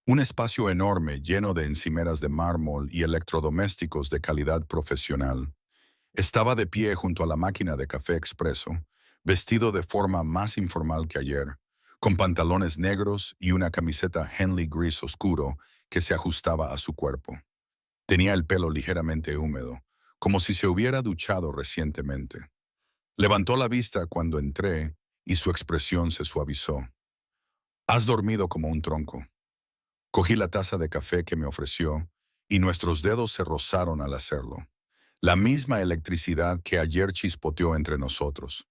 Speaker 1: un espacio enorme lleno de encimeras de mármol y electrodomésticos de calidad profesional. Estaba de pie junto a la máquina de café expreso, vestido de forma más informal que ayer, con pantalones negros y una camiseta Henley gris oscuro que se ajustaba a su cuerpo. Tenía el pelo ligeramente húmedo, como si se hubiera duchado recientemente. Levantó la vista cuando entré y su expresión se suavizó. Has dormido como un tronco. Cogí la taza de café que me ofreció y nuestros dedos se rozaron al hacerlo. La misma electricidad que ayer chispoteó entre nosotros.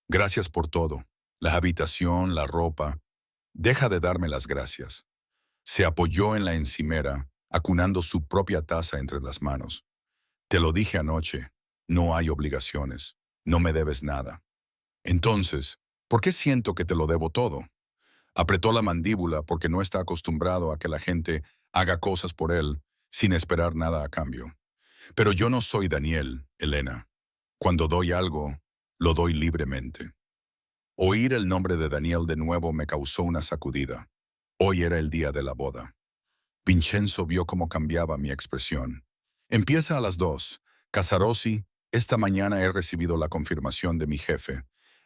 Speaker 1: Gracias por todo. La habitación, la ropa. Deja de darme las gracias. Se apoyó en la encimera, acunando su propia taza entre las manos. Te lo dije anoche. No hay obligaciones. No me debes nada. Entonces, ¿por qué siento que te lo debo todo? Apretó la mandíbula porque no está acostumbrado a que la gente haga cosas por él sin esperar nada a cambio. Pero yo no soy Daniel, Elena. Cuando doy algo, lo doy libremente. Oír el nombre de Daniel de nuevo me causó una sacudida. Hoy era el día de la boda. Vincenzo vio cómo cambiaba mi expresión. Empieza a las 2. Casarossi, esta mañana he recibido la confirmación de mi jefe.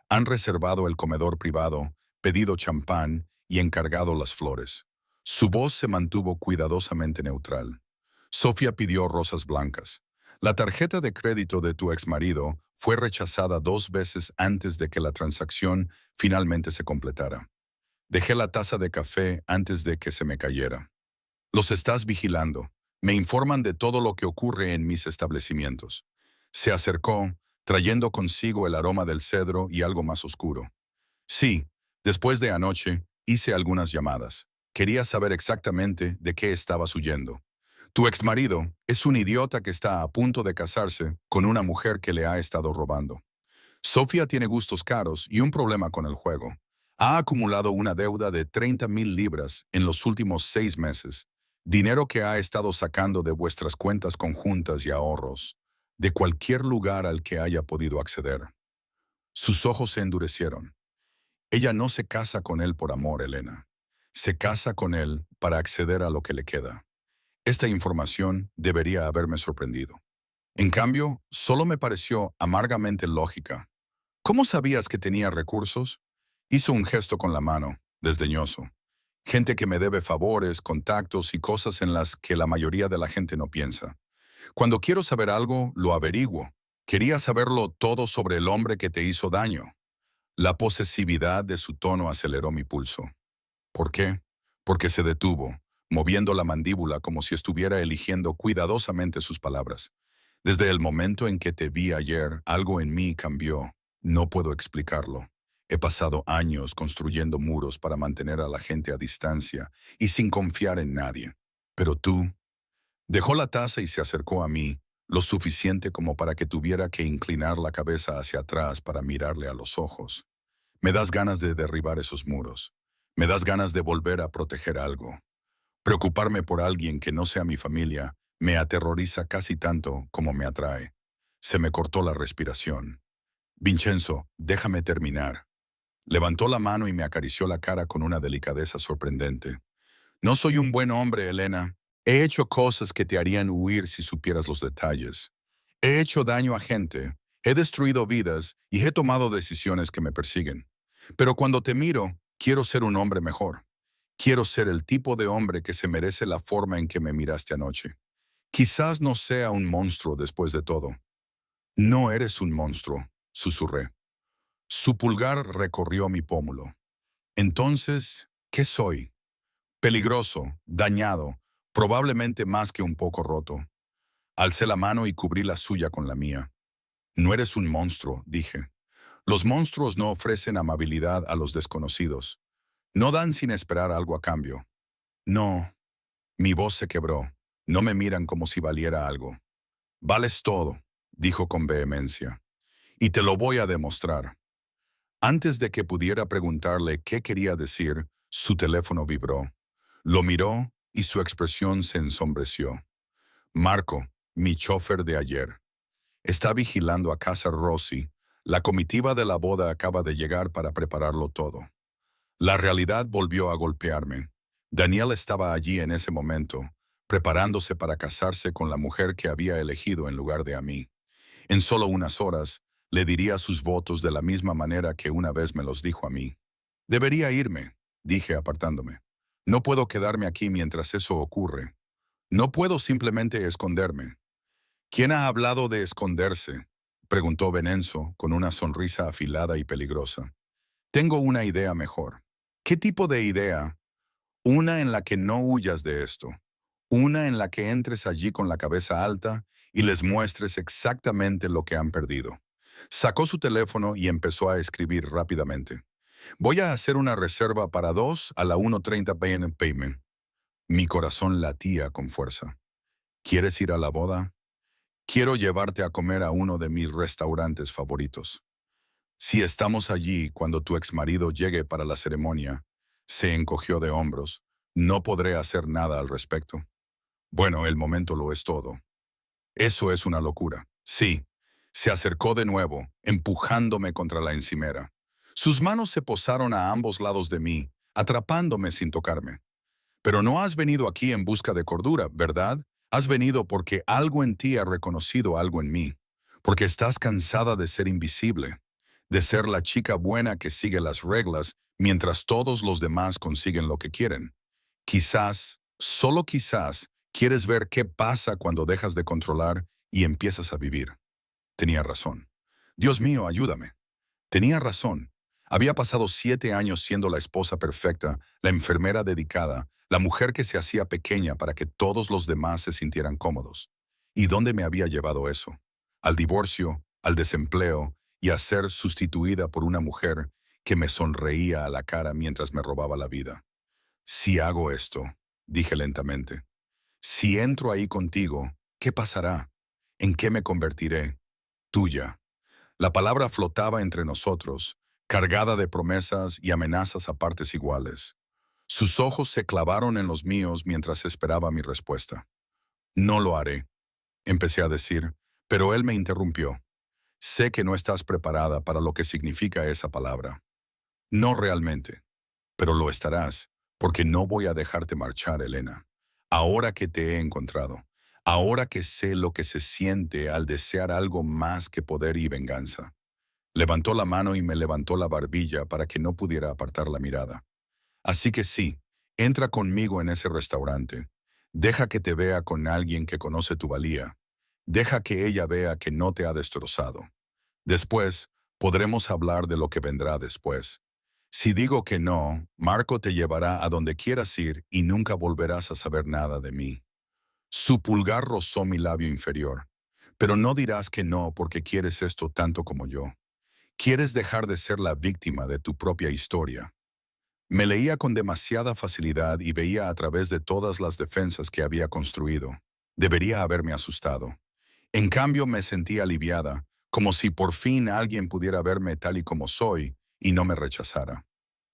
Speaker 1: Han reservado el comedor privado, pedido champán y encargado las flores. Su voz se mantuvo cuidadosamente neutral. Sofía pidió rosas blancas. La tarjeta de crédito de tu exmarido fue rechazada 2 veces antes de que la transacción finalmente se completara. Dejé la taza de café antes de que se me cayera. Los estás vigilando. Me informan de todo lo que ocurre en mis establecimientos. Se acercó, trayendo consigo el aroma del cedro y algo más oscuro. Sí, después de anoche, hice algunas llamadas. Quería saber exactamente de qué estabas huyendo. Tu exmarido es un idiota que está a punto de casarse con una mujer que le ha estado robando. Sofía tiene gustos caros y un problema con el juego. Ha acumulado una deuda de 30,000 libras en los últimos 6 meses, dinero que ha estado sacando de vuestras cuentas conjuntas y ahorros, de cualquier lugar al que haya podido acceder. Sus ojos se endurecieron. Ella no se casa con él por amor, Elena. Se casa con él para acceder a lo que le queda. Esta información debería haberme sorprendido. En cambio, solo me pareció amargamente lógica. ¿Cómo sabías que tenía recursos? Hizo un gesto con la mano, desdeñoso. Gente que me debe favores, contactos y cosas en las que la mayoría de la gente no piensa. Cuando quiero saber algo, lo averiguo. Quería saberlo todo sobre el hombre que te hizo daño. La posesividad de su tono aceleró mi pulso. ¿Por qué? Porque se detuvo, moviendo la mandíbula como si estuviera eligiendo cuidadosamente sus palabras. Desde el momento en que te vi ayer, algo en mí cambió. No puedo explicarlo. He pasado años construyendo muros para mantener a la gente a distancia y sin confiar en nadie. Pero tú dejó la taza y se acercó a mí, lo suficiente como para que tuviera que inclinar la cabeza hacia atrás para mirarle a los ojos. Me das ganas de derribar esos muros. Me das ganas de volver a proteger algo. Preocuparme por alguien que no sea mi familia me aterroriza casi tanto como me atrae. Se me cortó la respiración. Vincenzo, déjame terminar. Levantó la mano y me acarició la cara con una delicadeza sorprendente. No soy un buen hombre, Elena. He hecho cosas que te harían huir si supieras los detalles. He hecho daño a gente, he destruido vidas y he tomado decisiones que me persiguen. Pero cuando te miro, quiero ser un hombre mejor. Quiero ser el tipo de hombre que se merece la forma en que me miraste anoche. Quizás no sea un monstruo después de todo. No eres un monstruo, susurré. Su pulgar recorrió mi pómulo. Entonces, ¿qué soy? Peligroso, dañado, probablemente más que un poco roto. Alcé la mano y cubrí la suya con la mía. No eres un monstruo, dije. Los monstruos no ofrecen amabilidad a los desconocidos. No dan sin esperar algo a cambio. No. Mi voz se quebró. No me miran como si valiera algo. Vales todo, dijo con vehemencia. Y te lo voy a demostrar. Antes de que pudiera preguntarle qué quería decir, su teléfono vibró. Lo miró y su expresión se ensombreció. Marco, mi chofer de ayer. Está vigilando a casa Rossi. La comitiva de la boda acaba de llegar para prepararlo todo. La realidad volvió a golpearme. Daniel estaba allí en ese momento, preparándose para casarse con la mujer que había elegido en lugar de a mí. En solo unas horas, le diría sus votos de la misma manera que una vez me los dijo a mí. Debería irme, dije apartándome. No puedo quedarme aquí mientras eso ocurre. No puedo simplemente esconderme. ¿Quién ha hablado de esconderse? Preguntó Venenzo con una sonrisa afilada y peligrosa. Tengo una idea mejor. ¿Qué tipo de idea? Una en la que no huyas de esto. Una en la que entres allí con la cabeza alta y les muestres exactamente lo que han perdido. Sacó su teléfono y empezó a escribir rápidamente. Voy a hacer una reserva para 2 a la 1:30 p.m. Mi corazón latía con fuerza. ¿Quieres ir a la boda? Quiero llevarte a comer a uno de mis restaurantes favoritos. Si estamos allí cuando tu exmarido llegue para la ceremonia, se encogió de hombros. No podré hacer nada al respecto. Bueno, el momento lo es todo. Eso es una locura. Sí. Se acercó de nuevo, empujándome contra la encimera. Sus manos se posaron a ambos lados de mí, atrapándome sin tocarme. Pero no has venido aquí en busca de cordura, ¿verdad? Has venido porque algo en ti ha reconocido algo en mí. Porque estás cansada de ser invisible, de ser la chica buena que sigue las reglas mientras todos los demás consiguen lo que quieren. Quizás, solo quizás, quieres ver qué pasa cuando dejas de controlar y empiezas a vivir. Tenía razón. Dios mío, ayúdame. Tenía razón. Había pasado 7 años siendo la esposa perfecta, la enfermera dedicada, la mujer que se hacía pequeña para que todos los demás se sintieran cómodos. ¿Y dónde me había llevado eso? Al divorcio, al desempleo y a ser sustituida por una mujer que me sonreía a la cara mientras me robaba la vida. Si hago esto, dije lentamente, si entro ahí contigo, ¿qué pasará? ¿En qué me convertiré? Tuya. La palabra flotaba entre nosotros, cargada de promesas y amenazas a partes iguales. Sus ojos se clavaron en los míos mientras esperaba mi respuesta. No lo haré, empecé a decir, pero él me interrumpió. Sé que no estás preparada para lo que significa esa palabra. No realmente, pero lo estarás, porque no voy a dejarte marchar, Elena. Ahora que te he encontrado, ahora que sé lo que se siente al desear algo más que poder y venganza. Levantó la mano y me levantó la barbilla para que no pudiera apartar la mirada. Así que sí, entra conmigo en ese restaurante. Deja que te vea con alguien que conoce tu valía. Deja que ella vea que no te ha destrozado. Después, podremos hablar de lo que vendrá después. Si digo que no, Marco te llevará a donde quieras ir y nunca volverás a saber nada de mí. Su pulgar rozó mi labio inferior. Pero no dirás que no porque quieres esto tanto como yo. Quieres dejar de ser la víctima de tu propia historia. Me leía con demasiada facilidad y veía a través de todas las defensas que había construido. Debería haberme asustado. En cambio me sentí aliviada, como si por fin alguien pudiera verme tal y como soy y no me rechazara.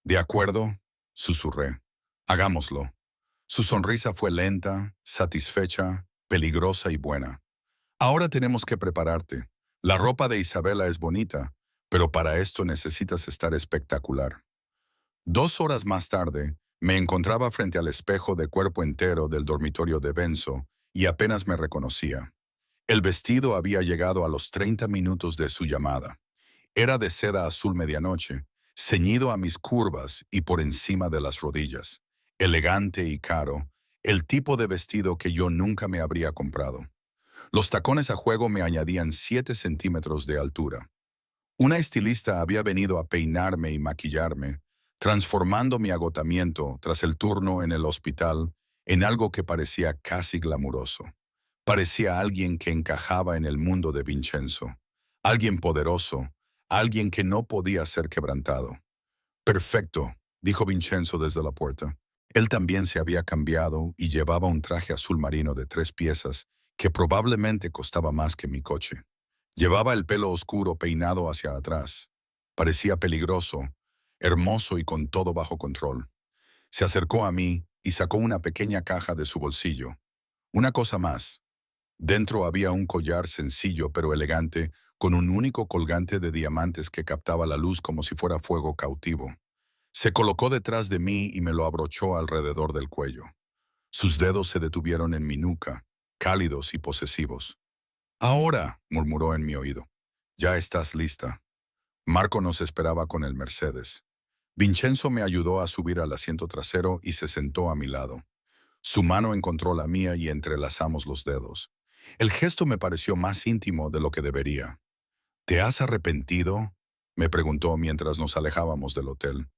Speaker 1: ¿De acuerdo? Susurré. Hagámoslo. Su sonrisa fue lenta, satisfecha, peligrosa y buena. Ahora tenemos que prepararte. La ropa de Isabela es bonita, pero para esto necesitas estar espectacular. 2 horas más tarde, me encontraba frente al espejo de cuerpo entero del dormitorio de Benzo y apenas me reconocía. El vestido había llegado a los 30 minutos de su llamada. Era de seda azul medianoche, ceñido a mis curvas y por encima de las rodillas. Elegante y caro, el tipo de vestido que yo nunca me habría comprado. Los tacones a juego me añadían 7 centímetros de altura. Una estilista había venido a peinarme y maquillarme, transformando mi agotamiento tras el turno en el hospital en algo que parecía casi glamuroso. Parecía alguien que encajaba en el mundo de Vincenzo. Alguien poderoso, alguien que no podía ser quebrantado. Perfecto, dijo Vincenzo desde la puerta. Él también se había cambiado y llevaba un traje azul marino de 3 piezas que probablemente costaba más que mi coche. Llevaba el pelo oscuro peinado hacia atrás. Parecía peligroso, hermoso y con todo bajo control. Se acercó a mí y sacó una pequeña caja de su bolsillo. Una cosa más. Dentro había un collar sencillo pero elegante, con un único colgante de diamantes que captaba la luz como si fuera fuego cautivo. Se colocó detrás de mí y me lo abrochó alrededor del cuello. Sus dedos se detuvieron en mi nuca, cálidos y posesivos. Ahora, murmuró en mi oído. Ya estás lista. Marco nos esperaba con el Mercedes. Vincenzo me ayudó a subir al asiento trasero y se sentó a mi lado. Su mano encontró la mía y entrelazamos los dedos. El gesto me pareció más íntimo de lo que debería. ¿Te has arrepentido?, me preguntó mientras nos alejábamos del hotel.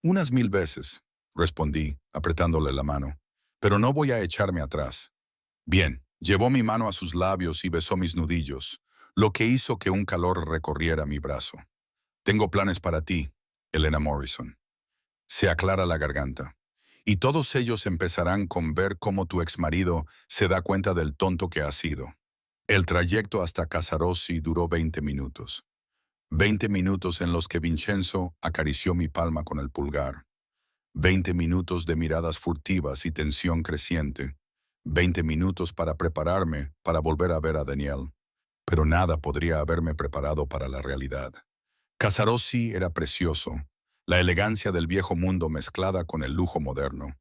Speaker 1: Unas 1000 veces, respondí, apretándole la mano. Pero no voy a echarme atrás. Bien, llevó mi mano a sus labios y besó mis nudillos, lo que hizo que un calor recorriera mi brazo. Tengo planes para ti, Elena Morrison. Se aclara la garganta. Y todos ellos empezarán con ver cómo tu exmarido se da cuenta del tonto que ha sido. El trayecto hasta Casarossi duró 20 minutos. 20 minutos en los que Vincenzo acarició mi palma con el pulgar. 20 minutos de miradas furtivas y tensión creciente. 20 minutos para prepararme para volver a ver a Daniel. Pero nada podría haberme preparado para la realidad. Casarossi era precioso, la elegancia del viejo mundo mezclada con el lujo moderno.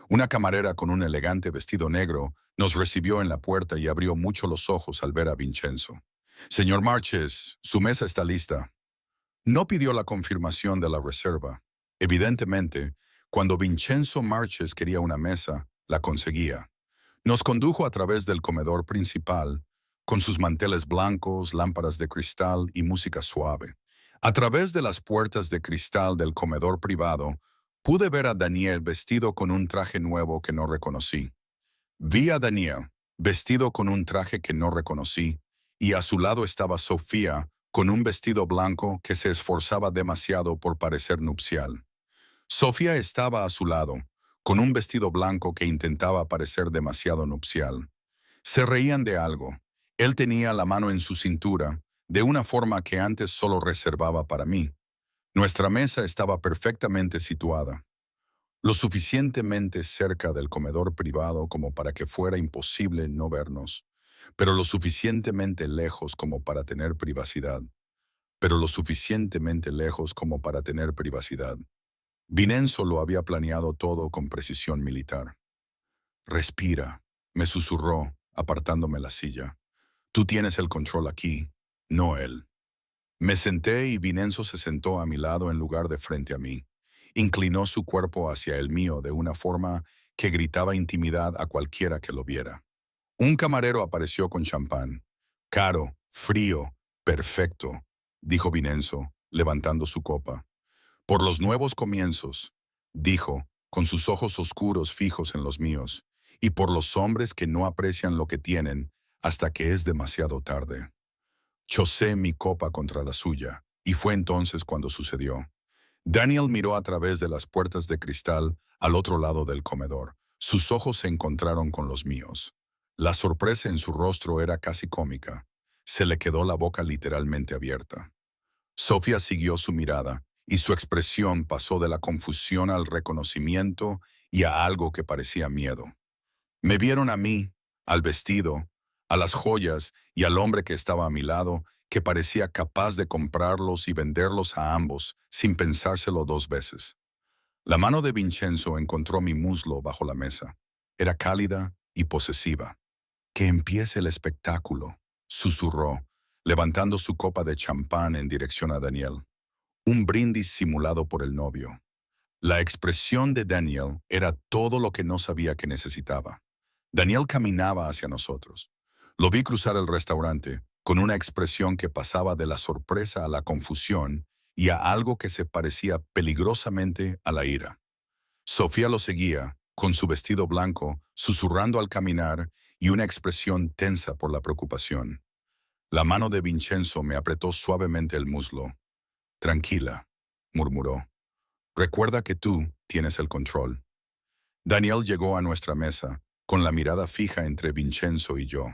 Speaker 1: Una camarera con un elegante vestido negro nos recibió en la puerta y abrió mucho los ojos al ver a Vincenzo. Señor Marches, su mesa está lista. No pidió la confirmación de la reserva. Evidentemente, cuando Vincenzo Marches quería una mesa, la conseguía. Nos condujo a través del comedor principal, con sus manteles blancos, lámparas de cristal y música suave. A través de las puertas de cristal del comedor privado, pude ver a Daniel vestido con un traje nuevo que no reconocí. Vi a Daniel, vestido con un traje que no reconocí, y a su lado estaba Sofía, con un vestido blanco que se esforzaba demasiado por parecer nupcial. Sofía estaba a su lado, con un vestido blanco que intentaba parecer demasiado nupcial. Se reían de algo. Él tenía la mano en su cintura, de una forma que antes solo reservaba para mí. Nuestra mesa estaba perfectamente situada, lo suficientemente cerca del comedor privado como para que fuera imposible no vernos, pero lo suficientemente lejos como para tener privacidad, pero lo suficientemente lejos como para tener privacidad. Vincenzo lo había planeado todo con precisión militar. Respira, me susurró, apartándome la silla. Tú tienes el control aquí, no él. Me senté y Vincenzo se sentó a mi lado en lugar de frente a mí. Inclinó su cuerpo hacia el mío de una forma que gritaba intimidad a cualquiera que lo viera. Un camarero apareció con champán. Caro, frío, perfecto, dijo Vincenzo, levantando su copa. Por los nuevos comienzos, dijo, con sus ojos oscuros fijos en los míos, y por los hombres que no aprecian lo que tienen hasta que es demasiado tarde. Chocé mi copa contra la suya, y fue entonces cuando sucedió. Daniel miró a través de las puertas de cristal al otro lado del comedor. Sus ojos se encontraron con los míos. La sorpresa en su rostro era casi cómica. Se le quedó la boca literalmente abierta. Sofía siguió su mirada, y su expresión pasó de la confusión al reconocimiento y a algo que parecía miedo. Me vieron a mí, al vestido, a las joyas y al hombre que estaba a mi lado, que parecía capaz de comprarlos y venderlos a ambos sin pensárselo dos veces. La mano de Vincenzo encontró mi muslo bajo la mesa. Era cálida y posesiva. «Que empiece el espectáculo», susurró, levantando su copa de champán en dirección a Daniel. Un brindis simulado por el novio. La expresión de Daniel era todo lo que no sabía que necesitaba. Daniel caminaba hacia nosotros. Lo vi cruzar el restaurante con una expresión que pasaba de la sorpresa a la confusión y a algo que se parecía peligrosamente a la ira. Sofía lo seguía, con su vestido blanco, susurrando al caminar y una expresión tensa por la preocupación. La mano de Vincenzo me apretó suavemente el muslo. «Tranquila», murmuró. «Recuerda que tú tienes el control». Daniel llegó a nuestra mesa, con la mirada fija entre Vincenzo y yo.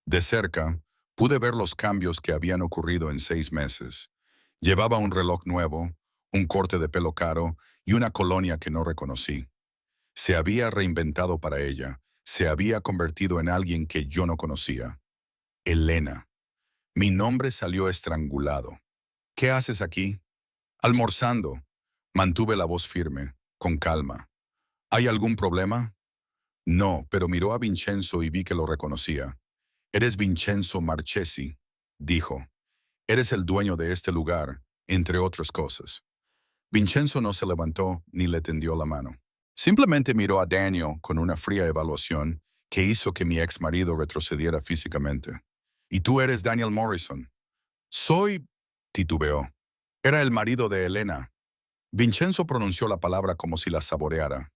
Speaker 1: De cerca, pude ver los cambios que habían ocurrido en 6 meses. Llevaba un reloj nuevo, un corte de pelo caro y una colonia que no reconocí. Se había reinventado para ella, se había convertido en alguien que yo no conocía. Elena. Mi nombre salió estrangulado. «¿Qué haces aquí?» «Almorzando». Mantuve la voz firme, con calma. «¿Hay algún problema?» No, pero miró a Vincenzo y vi que lo reconocía. «Eres Vincenzo Marchesi», dijo. «Eres el dueño de este lugar, entre otras cosas». Vincenzo no se levantó ni le tendió la mano. Simplemente miró a Daniel con una fría evaluación que hizo que mi ex marido retrocediera físicamente. «¿Y tú eres Daniel Morrison?» «Soy», titubeó. «Era el marido de Elena». Vincenzo pronunció la palabra como si la saboreara.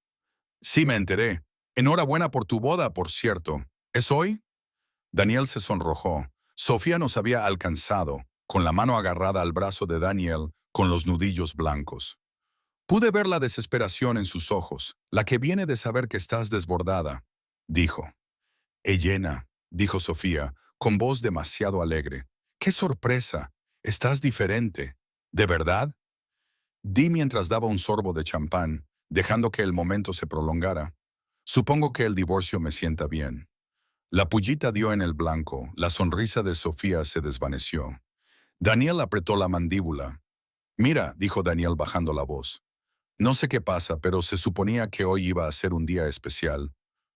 Speaker 1: «Sí, me enteré. Enhorabuena por tu boda, por cierto. ¿Es hoy?» Daniel se sonrojó. Sofía nos había alcanzado, con la mano agarrada al brazo de Daniel, con los nudillos blancos. Pude ver la desesperación en sus ojos, la que viene de saber que estás desbordada, dijo. «Elena», dijo Sofía, con voz demasiado alegre. «¡Qué sorpresa! Estás diferente. ¿De verdad?» Di mientras daba un sorbo de champán, dejando que el momento se prolongara. «Supongo que el divorcio me sienta bien». La pullita dio en el blanco, la sonrisa de Sofía se desvaneció. Daniel apretó la mandíbula. «Mira», dijo Daniel bajando la voz. «No sé qué pasa, pero se suponía que hoy iba a ser un día especial.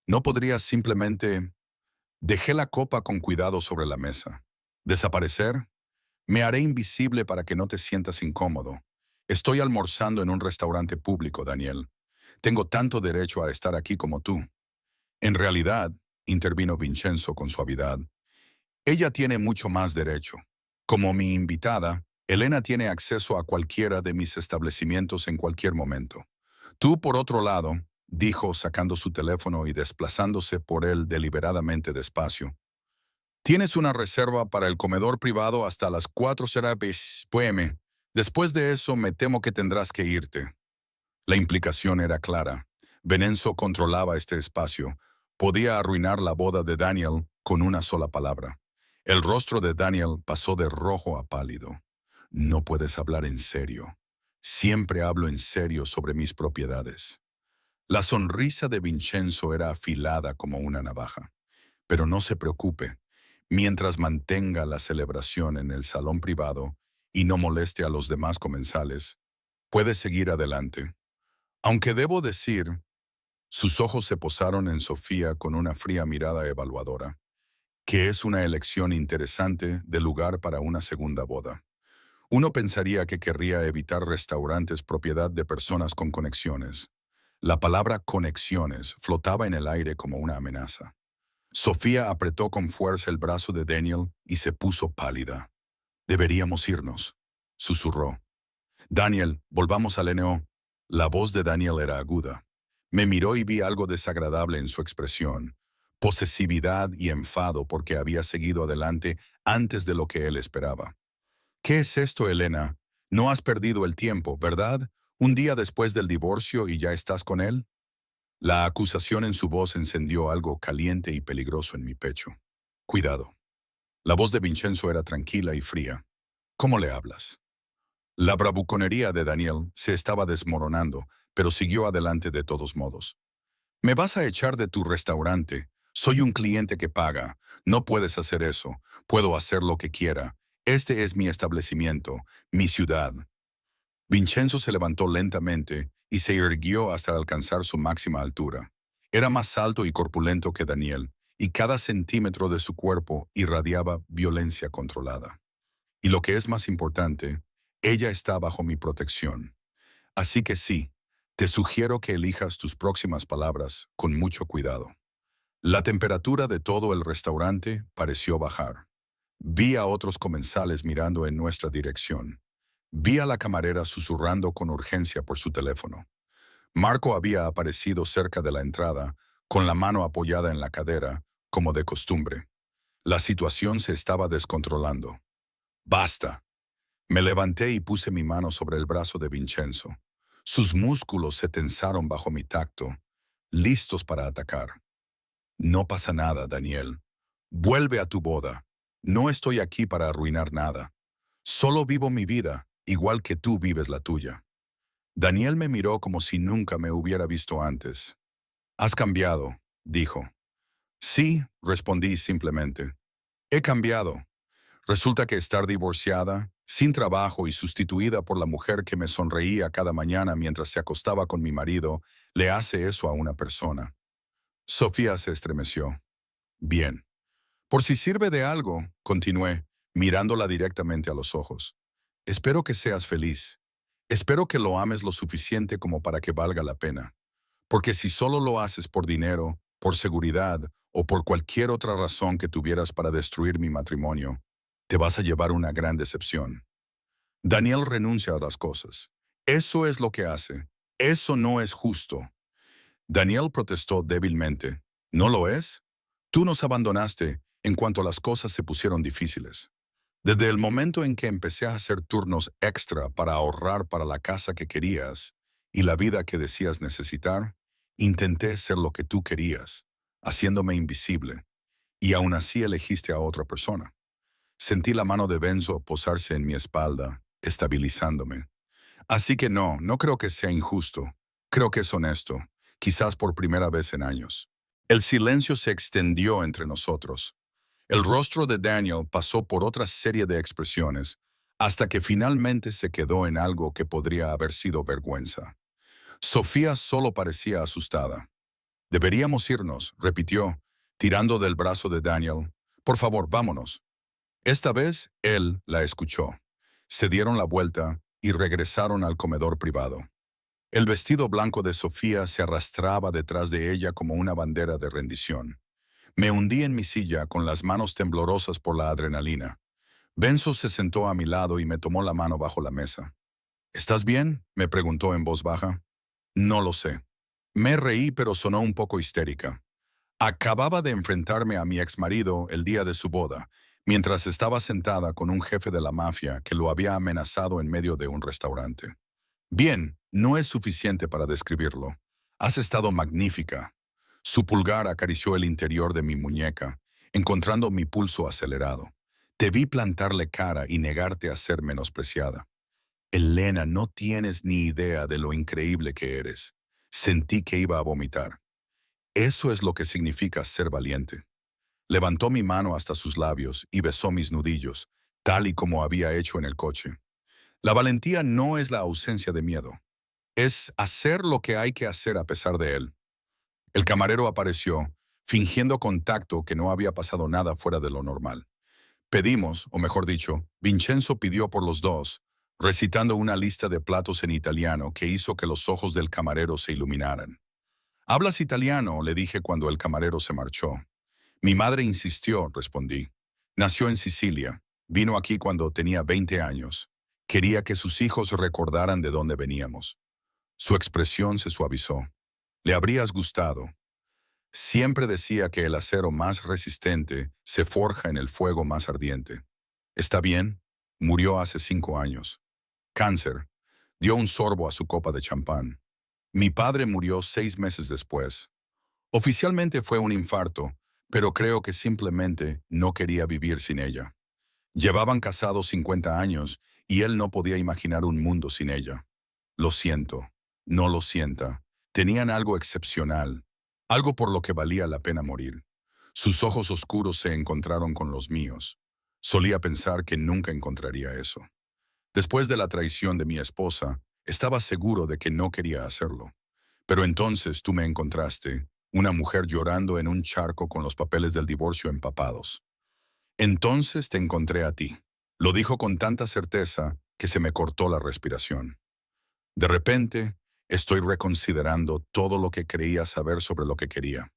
Speaker 1: ¿No podrías simplemente...?» Dejé la copa con cuidado sobre la mesa. «¿Desaparecer? Me haré invisible para que no te sientas incómodo. Estoy almorzando en un restaurante público, Daniel. Tengo tanto derecho a estar aquí como tú». «En realidad», intervino Vincenzo con suavidad, «ella tiene mucho más derecho. Como mi invitada, Elena tiene acceso a cualquiera de mis establecimientos en cualquier momento. Tú, por otro lado», dijo sacando su teléfono y desplazándose por él deliberadamente despacio, «tienes una reserva para el comedor privado hasta las 4 p.m. Después de eso me temo que tendrás que irte». La implicación era clara. Venenzo controlaba este espacio. Podía arruinar la boda de Daniel con una sola palabra. El rostro de Daniel pasó de rojo a pálido. «No puedes hablar en serio. Siempre hablo en serio sobre mis propiedades». La sonrisa de Vincenzo era afilada como una navaja. «Pero no se preocupe. Mientras mantenga la celebración en el salón privado y no moleste a los demás comensales, puede seguir adelante. Aunque debo decir...» Sus ojos se posaron en Sofía con una fría mirada evaluadora, «que es una elección interesante de lugar para una segunda boda. Uno pensaría que querría evitar restaurantes propiedad de personas con conexiones». La palabra conexiones flotaba en el aire como una amenaza. Sofía apretó con fuerza el brazo de Daniel y se puso pálida. «Deberíamos irnos», susurró. «Daniel, volvamos al NO». La voz de Daniel era aguda. Me miró y vi algo desagradable en su expresión. Posesividad y enfado porque había seguido adelante antes de lo que él esperaba. «¿Qué es esto, Elena? No has perdido el tiempo, ¿verdad? Un día después del divorcio y ya estás con él». La acusación en su voz encendió algo caliente y peligroso en mi pecho. «Cuidado». La voz de Vincenzo era tranquila y fría. «¿Cómo le hablas?» La bravuconería de Daniel se estaba desmoronando, pero siguió adelante de todos modos. «Me vas a echar de tu restaurante. Soy un cliente que paga. No puedes hacer eso. Puedo hacer lo que quiera. Este es mi establecimiento, mi ciudad». Vincenzo se levantó lentamente y se irguió hasta alcanzar su máxima altura. Era más alto y corpulento que Daniel, y cada centímetro de su cuerpo irradiaba violencia controlada. Y lo que es más importante, ella está bajo mi protección. Así que sí, te sugiero que elijas tus próximas palabras con mucho cuidado. La temperatura de todo el restaurante pareció bajar. Vi a otros comensales mirando en nuestra dirección. Vi a la camarera susurrando con urgencia por su teléfono. Marco había aparecido cerca de la entrada, con la mano apoyada en la cadera, como de costumbre. La situación se estaba descontrolando. «Basta». Me levanté y puse mi mano sobre el brazo de Vincenzo. Sus músculos se tensaron bajo mi tacto, listos para atacar. «No pasa nada, Daniel. Vuelve a tu boda. No estoy aquí para arruinar nada. Solo vivo mi vida, igual que tú vives la tuya». Daniel me miró como si nunca me hubiera visto antes. «Has cambiado», dijo. «Sí», respondí simplemente. «He cambiado. Resulta que estar divorciada, sin trabajo y sustituida por la mujer que me sonreía cada mañana mientras se acostaba con mi marido, le hace eso a una persona». Sofía se estremeció. «Bien. Por si sirve de algo», continué, mirándola directamente a los ojos. «Espero que seas feliz. Espero que lo ames lo suficiente como para que valga la pena. Porque si solo lo haces por dinero, por seguridad o por cualquier otra razón que tuvieras para destruir mi matrimonio, te vas a llevar una gran decepción». Daniel renuncia a las cosas. Eso es lo que hace. Eso no es justo. Daniel protestó débilmente. ¿No lo es? Tú nos abandonaste en cuanto las cosas se pusieron difíciles. Desde el momento en que empecé a hacer turnos extra para ahorrar para la casa que querías y la vida que decías necesitar, intenté ser lo que tú querías, haciéndome invisible, y aún así elegiste a otra persona. Sentí la mano de Benzo posarse en mi espalda, estabilizándome. Así que no creo que sea injusto. Creo que es honesto, quizás por primera vez en años. El silencio se extendió entre nosotros. El rostro de Daniel pasó por otra serie de expresiones, hasta que finalmente se quedó en algo que podría haber sido vergüenza. Sofía solo parecía asustada. «Deberíamos irnos», repitió, tirando del brazo de Daniel. «Por favor, vámonos». Esta vez él la escuchó. Se dieron la vuelta y regresaron al comedor privado. El vestido blanco de Sofía se arrastraba detrás de ella como una bandera de rendición. Me hundí en mi silla con las manos temblorosas por la adrenalina. Benzo se sentó a mi lado y me tomó la mano bajo la mesa. «¿Estás bien?», me preguntó en voz baja. «No lo sé». Me reí, pero sonó un poco histérica. Acababa de enfrentarme a mi exmarido el día de su boda, mientras estaba sentada con un jefe de la mafia que lo había amenazado en medio de un restaurante. «Bien, no es suficiente para describirlo. Has estado magnífica». Su pulgar acarició el interior de mi muñeca, encontrando mi pulso acelerado. «Te vi plantarle cara y negarte a ser menospreciada. Elena, no tienes ni idea de lo increíble que eres». Sentí que iba a vomitar. Eso es lo que significa ser valiente. Levantó mi mano hasta sus labios y besó mis nudillos, tal y como había hecho en el coche. La valentía no es la ausencia de miedo. Es hacer lo que hay que hacer a pesar de él. El camarero apareció, fingiendo contacto que no había pasado nada fuera de lo normal. Pedimos, o mejor dicho, Vincenzo pidió por los dos, recitando una lista de platos en italiano que hizo que los ojos del camarero se iluminaran. «¿Hablas italiano?», le dije cuando el camarero se marchó. «Mi madre insistió», respondí. «Nació en Sicilia. Vino aquí cuando tenía 20 años. Quería que sus hijos recordaran de dónde veníamos». Su expresión se suavizó. «Le habrías gustado. Siempre decía que el acero más resistente se forja en el fuego más ardiente. Está bien, murió hace 5 años. Cáncer». Dio un sorbo a su copa de champán. «Mi padre murió 6 meses después. Oficialmente fue un infarto, pero creo que simplemente no quería vivir sin ella. Llevaban casados 50 años y él no podía imaginar un mundo sin ella. Lo siento, no lo sienta. Tenían algo excepcional, algo por lo que valía la pena morir. Sus ojos oscuros se encontraron con los míos. Solía pensar que nunca encontraría eso. Después de la traición de mi esposa, estaba seguro de que no quería hacerlo. Pero entonces tú me encontraste, una mujer llorando en un charco con los papeles del divorcio empapados. Entonces te encontré a ti. Lo dijo con tanta certeza que se me cortó la respiración. De repente, estoy reconsiderando todo lo que creía saber sobre lo que quería.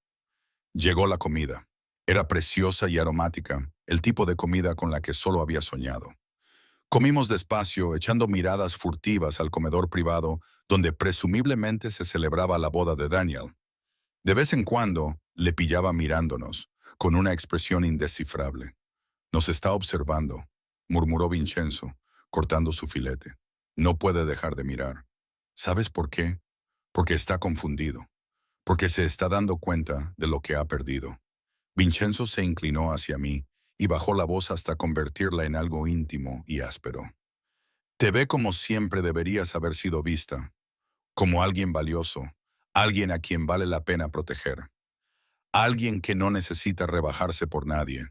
Speaker 1: Llegó la comida. Era preciosa y aromática, el tipo de comida con la que solo había soñado. Comimos despacio, echando miradas furtivas al comedor privado donde presumiblemente se celebraba la boda de Daniel. De vez en cuando, le pillaba mirándonos, con una expresión indescifrable. Nos está observando, murmuró Vincenzo, cortando su filete. No puede dejar de mirar. ¿Sabes por qué? Porque está confundido, porque se está dando cuenta de lo que ha perdido. Vincenzo se inclinó hacia mí y bajó la voz hasta convertirla en algo íntimo y áspero. Te ve como siempre deberías haber sido vista, como alguien valioso, alguien a quien vale la pena proteger, alguien que no necesita rebajarse por nadie.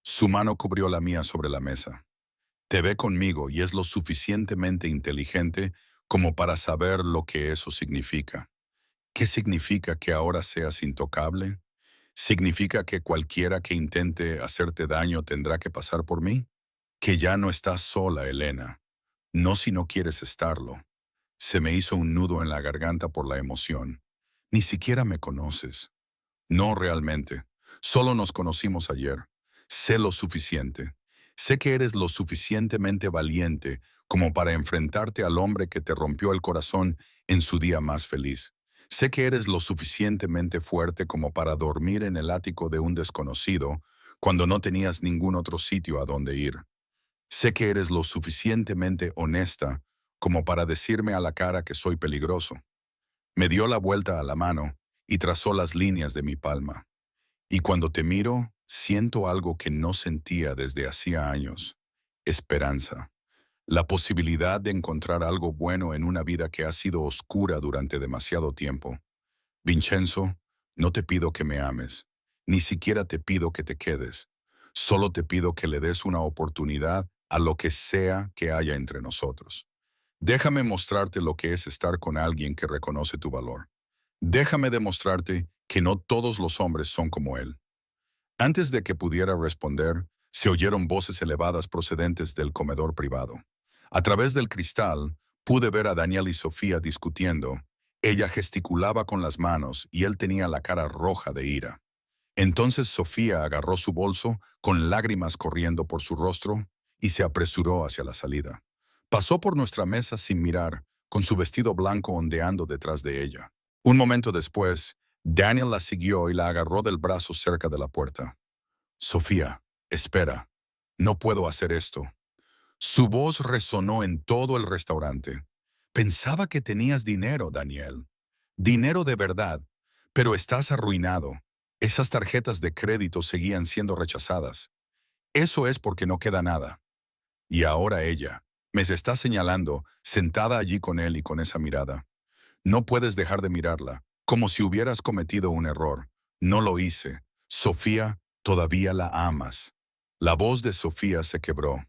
Speaker 1: Su mano cubrió la mía sobre la mesa. Te ve conmigo y es lo suficientemente inteligente como para saber lo que eso significa. ¿Qué significa que ahora seas intocable? ¿Significa que cualquiera que intente hacerte daño tendrá que pasar por mí? Que ya no estás sola, Elena. No si no quieres estarlo. Se me hizo un nudo en la garganta por la emoción. Ni siquiera me conoces. No realmente. Solo nos conocimos ayer. Sé lo suficiente. Sé que eres lo suficientemente valiente como para enfrentarte al hombre que te rompió el corazón en su día más feliz. Sé que eres lo suficientemente fuerte como para dormir en el ático de un desconocido cuando no tenías ningún otro sitio a donde ir. Sé que eres lo suficientemente honesta como para decirme a la cara que soy peligroso. Me dio la vuelta a la mano y trazó las líneas de mi palma. Y cuando te miro, siento algo que no sentía desde hacía años. Esperanza. La posibilidad de encontrar algo bueno en una vida que ha sido oscura durante demasiado tiempo. Vincenzo, no te pido que me ames, ni siquiera te pido que te quedes. Solo te pido que le des una oportunidad a lo que sea que haya entre nosotros. Déjame mostrarte lo que es estar con alguien que reconoce tu valor. Déjame demostrarte que no todos los hombres son como él. Antes de que pudiera responder, se oyeron voces elevadas procedentes del comedor privado. A través del cristal, pude ver a Daniel y Sofía discutiendo. Ella gesticulaba con las manos y él tenía la cara roja de ira. Entonces Sofía agarró su bolso, con lágrimas corriendo por su rostro, y se apresuró hacia la salida. Pasó por nuestra mesa sin mirar, con su vestido blanco ondeando detrás de ella. Un momento después, Daniel la siguió y la agarró del brazo cerca de la puerta. Sofía, espera. No puedo hacer esto. Su voz resonó en todo el restaurante. Pensaba que tenías dinero, Daniel. Dinero de verdad. Pero estás arruinado. Esas tarjetas de crédito seguían siendo rechazadas. Eso es porque no queda nada. Y ahora ella me está señalando, sentada allí con él y con esa mirada. No puedes dejar de mirarla, como si hubieras cometido un error. No lo hice. Sofía, todavía la amas. La voz de Sofía se quebró.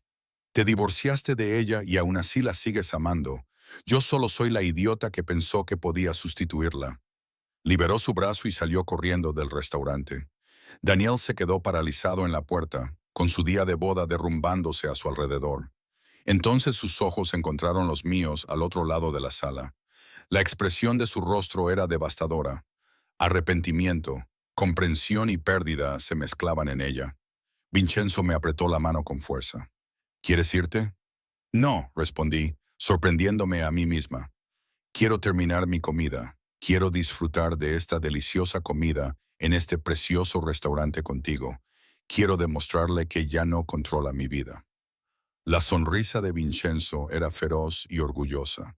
Speaker 1: Te divorciaste de ella y aún así la sigues amando. Yo solo soy la idiota que pensó que podía sustituirla. Liberó su brazo y salió corriendo del restaurante. Daniel se quedó paralizado en la puerta, con su día de boda derrumbándose a su alrededor. Entonces sus ojos encontraron los míos al otro lado de la sala. La expresión de su rostro era devastadora. Arrepentimiento, comprensión y pérdida se mezclaban en ella. Vincenzo me apretó la mano con fuerza. ¿Quieres irte? No, respondí, sorprendiéndome a mí misma. Quiero terminar mi comida. Quiero disfrutar de esta deliciosa comida en este precioso restaurante contigo. Quiero demostrarle que ya no controla mi vida. La sonrisa de Vincenzo era feroz y orgullosa.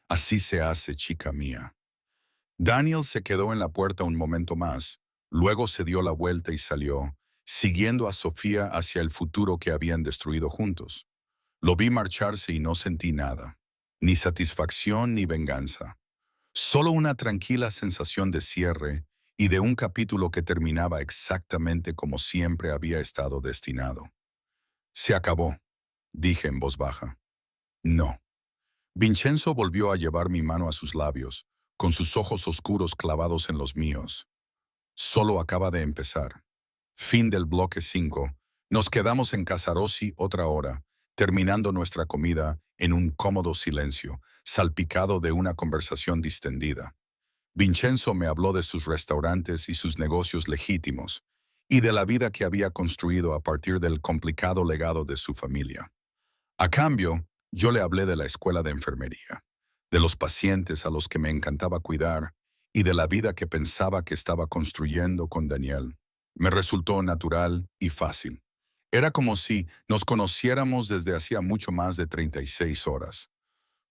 Speaker 1: Así se hace, chica mía. Daniel se quedó en la puerta un momento más, luego se dio la vuelta y salió, siguiendo a Sofía hacia el futuro que habían destruido juntos. Lo vi marcharse y no sentí nada, ni satisfacción ni venganza. Solo una tranquila sensación de cierre y de un capítulo que terminaba exactamente como siempre había estado destinado. Se acabó, dije en voz baja. No. Vincenzo volvió a llevar mi mano a sus labios, con sus ojos oscuros clavados en los míos. Solo acaba de empezar. Fin del bloque 5. Nos quedamos en Casarossi otra hora, terminando nuestra comida en un cómodo silencio, salpicado de una conversación distendida. Vincenzo me habló de sus restaurantes y sus negocios legítimos, y de la vida que había construido a partir del complicado legado de su familia. A cambio, yo le hablé de la escuela de enfermería, de los pacientes a los que me encantaba cuidar y de la vida que pensaba que estaba construyendo con Daniel. Me resultó natural y fácil. Era como si nos conociéramos desde hacía mucho más de 36 horas.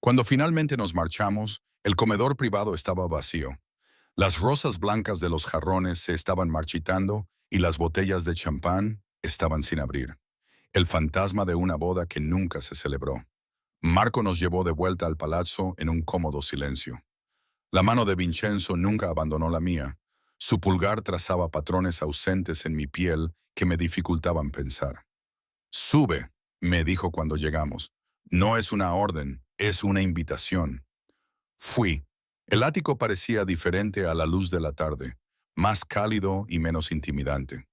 Speaker 1: Cuando finalmente nos marchamos, el comedor privado estaba vacío. Las rosas blancas de los jarrones se estaban marchitando y las botellas de champán estaban sin abrir. El fantasma de una boda que nunca se celebró. Marco nos llevó de vuelta al palazzo en un cómodo silencio. La mano de Vincenzo nunca abandonó la mía. Su pulgar trazaba patrones ausentes en mi piel que me dificultaban pensar. Sube, me dijo cuando llegamos. No es una orden, es una invitación. Fui. El ático parecía diferente a la luz de la tarde, más cálido y menos intimidante.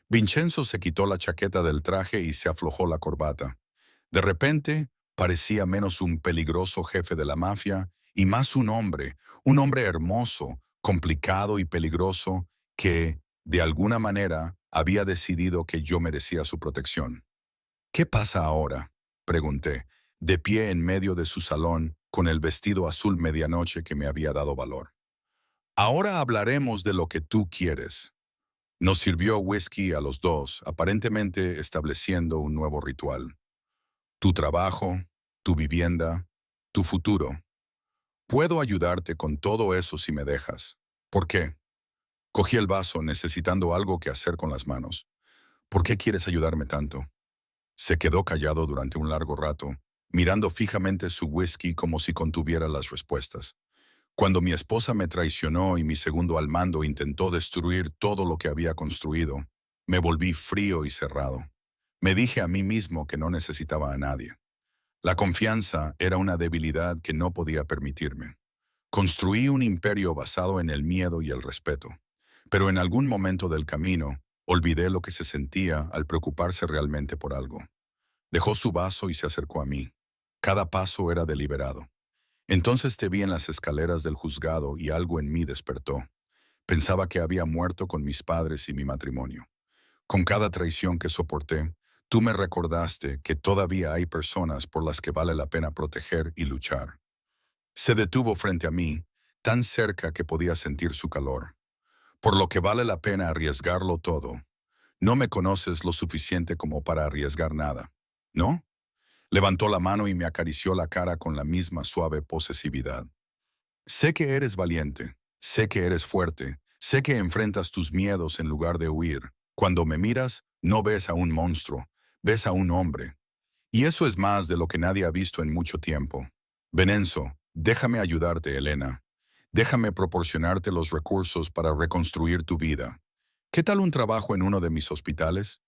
Speaker 1: Vincenzo se quitó la chaqueta del traje y se aflojó la corbata. De repente, parecía menos un peligroso jefe de la mafia y más un hombre hermoso, complicado y peligroso que, de alguna manera, había decidido que yo merecía su protección. ¿Qué pasa ahora?, pregunté, de pie en medio de su salón con el vestido azul medianoche que me había dado valor. Ahora hablaremos de lo que tú quieres. Nos sirvió whisky a los dos, aparentemente estableciendo un nuevo ritual. Tu trabajo, tu vivienda, tu futuro. Puedo ayudarte con todo eso si me dejas. ¿Por qué? Cogí el vaso necesitando algo que hacer con las manos. ¿Por qué quieres ayudarme tanto? Se quedó callado durante un largo rato, mirando fijamente su whisky como si contuviera las respuestas. Cuando mi esposa me traicionó y mi segundo al mando intentó destruir todo lo que había construido, me volví frío y cerrado. Me dije a mí mismo que no necesitaba a nadie. La confianza era una debilidad que no podía permitirme. Construí un imperio basado en el miedo y el respeto, pero en algún momento del camino olvidé lo que se sentía al preocuparse realmente por algo. Dejó su vaso y se acercó a mí. Cada paso era deliberado. Entonces te vi en las escaleras del juzgado y algo en mí despertó. Pensaba que había muerto con mis padres y mi matrimonio. Con cada traición que soporté, tú me recordaste que todavía hay personas por las que vale la pena proteger y luchar. Se detuvo frente a mí, tan cerca que podía sentir su calor. Por lo que vale la pena arriesgarlo todo. No me conoces lo suficiente como para arriesgar nada, ¿no? Levantó la mano y me acarició la cara con la misma suave posesividad. Sé que eres valiente, sé que eres fuerte, sé que enfrentas tus miedos en lugar de huir. Cuando me miras, no ves a un monstruo, ves a un hombre. Y eso es más de lo que nadie ha visto en mucho tiempo. Venenzo, déjame ayudarte, Elena. Déjame proporcionarte los recursos para reconstruir tu vida. ¿Qué tal un trabajo en uno de mis hospitales?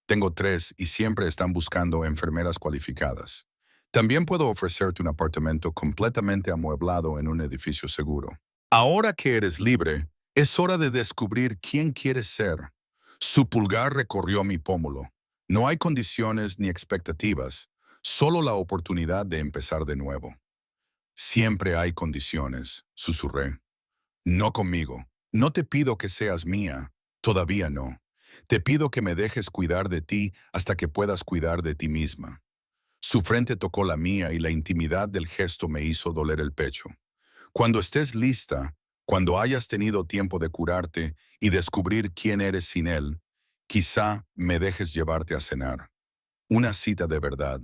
Speaker 1: Tengo 3 y siempre están buscando enfermeras cualificadas. También puedo ofrecerte un apartamento completamente amueblado en un edificio seguro. Ahora que eres libre, es hora de descubrir quién quieres ser. Su pulgar recorrió mi pómulo. No hay condiciones ni expectativas, solo la oportunidad de empezar de nuevo. Siempre hay condiciones, susurré. No conmigo. No te pido que seas mía. Todavía no. Te pido que me dejes cuidar de ti hasta que puedas cuidar de ti misma. Su frente tocó la mía y la intimidad del gesto me hizo doler el pecho. Cuando estés lista, cuando hayas tenido tiempo de curarte y descubrir quién eres sin él, quizá me dejes llevarte a cenar. Una cita de verdad,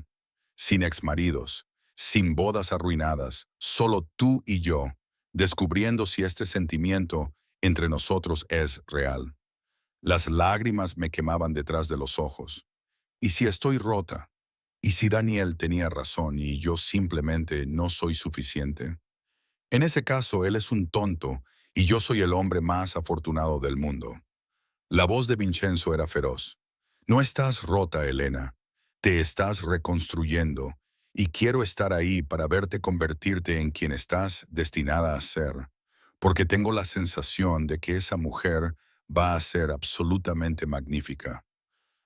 Speaker 1: sin exmaridos, sin bodas arruinadas, solo tú y yo, descubriendo si este sentimiento entre nosotros es real. Las lágrimas me quemaban detrás de los ojos. ¿Y si estoy rota? ¿Y si Daniel tenía razón y yo simplemente no soy suficiente? En ese caso, él es un tonto y yo soy el hombre más afortunado del mundo. La voz de Vincenzo era feroz. No estás rota, Elena. Te estás reconstruyendo y quiero estar ahí para verte convertirte en quien estás destinada a ser, porque tengo la sensación de que esa mujer va a ser absolutamente magnífica.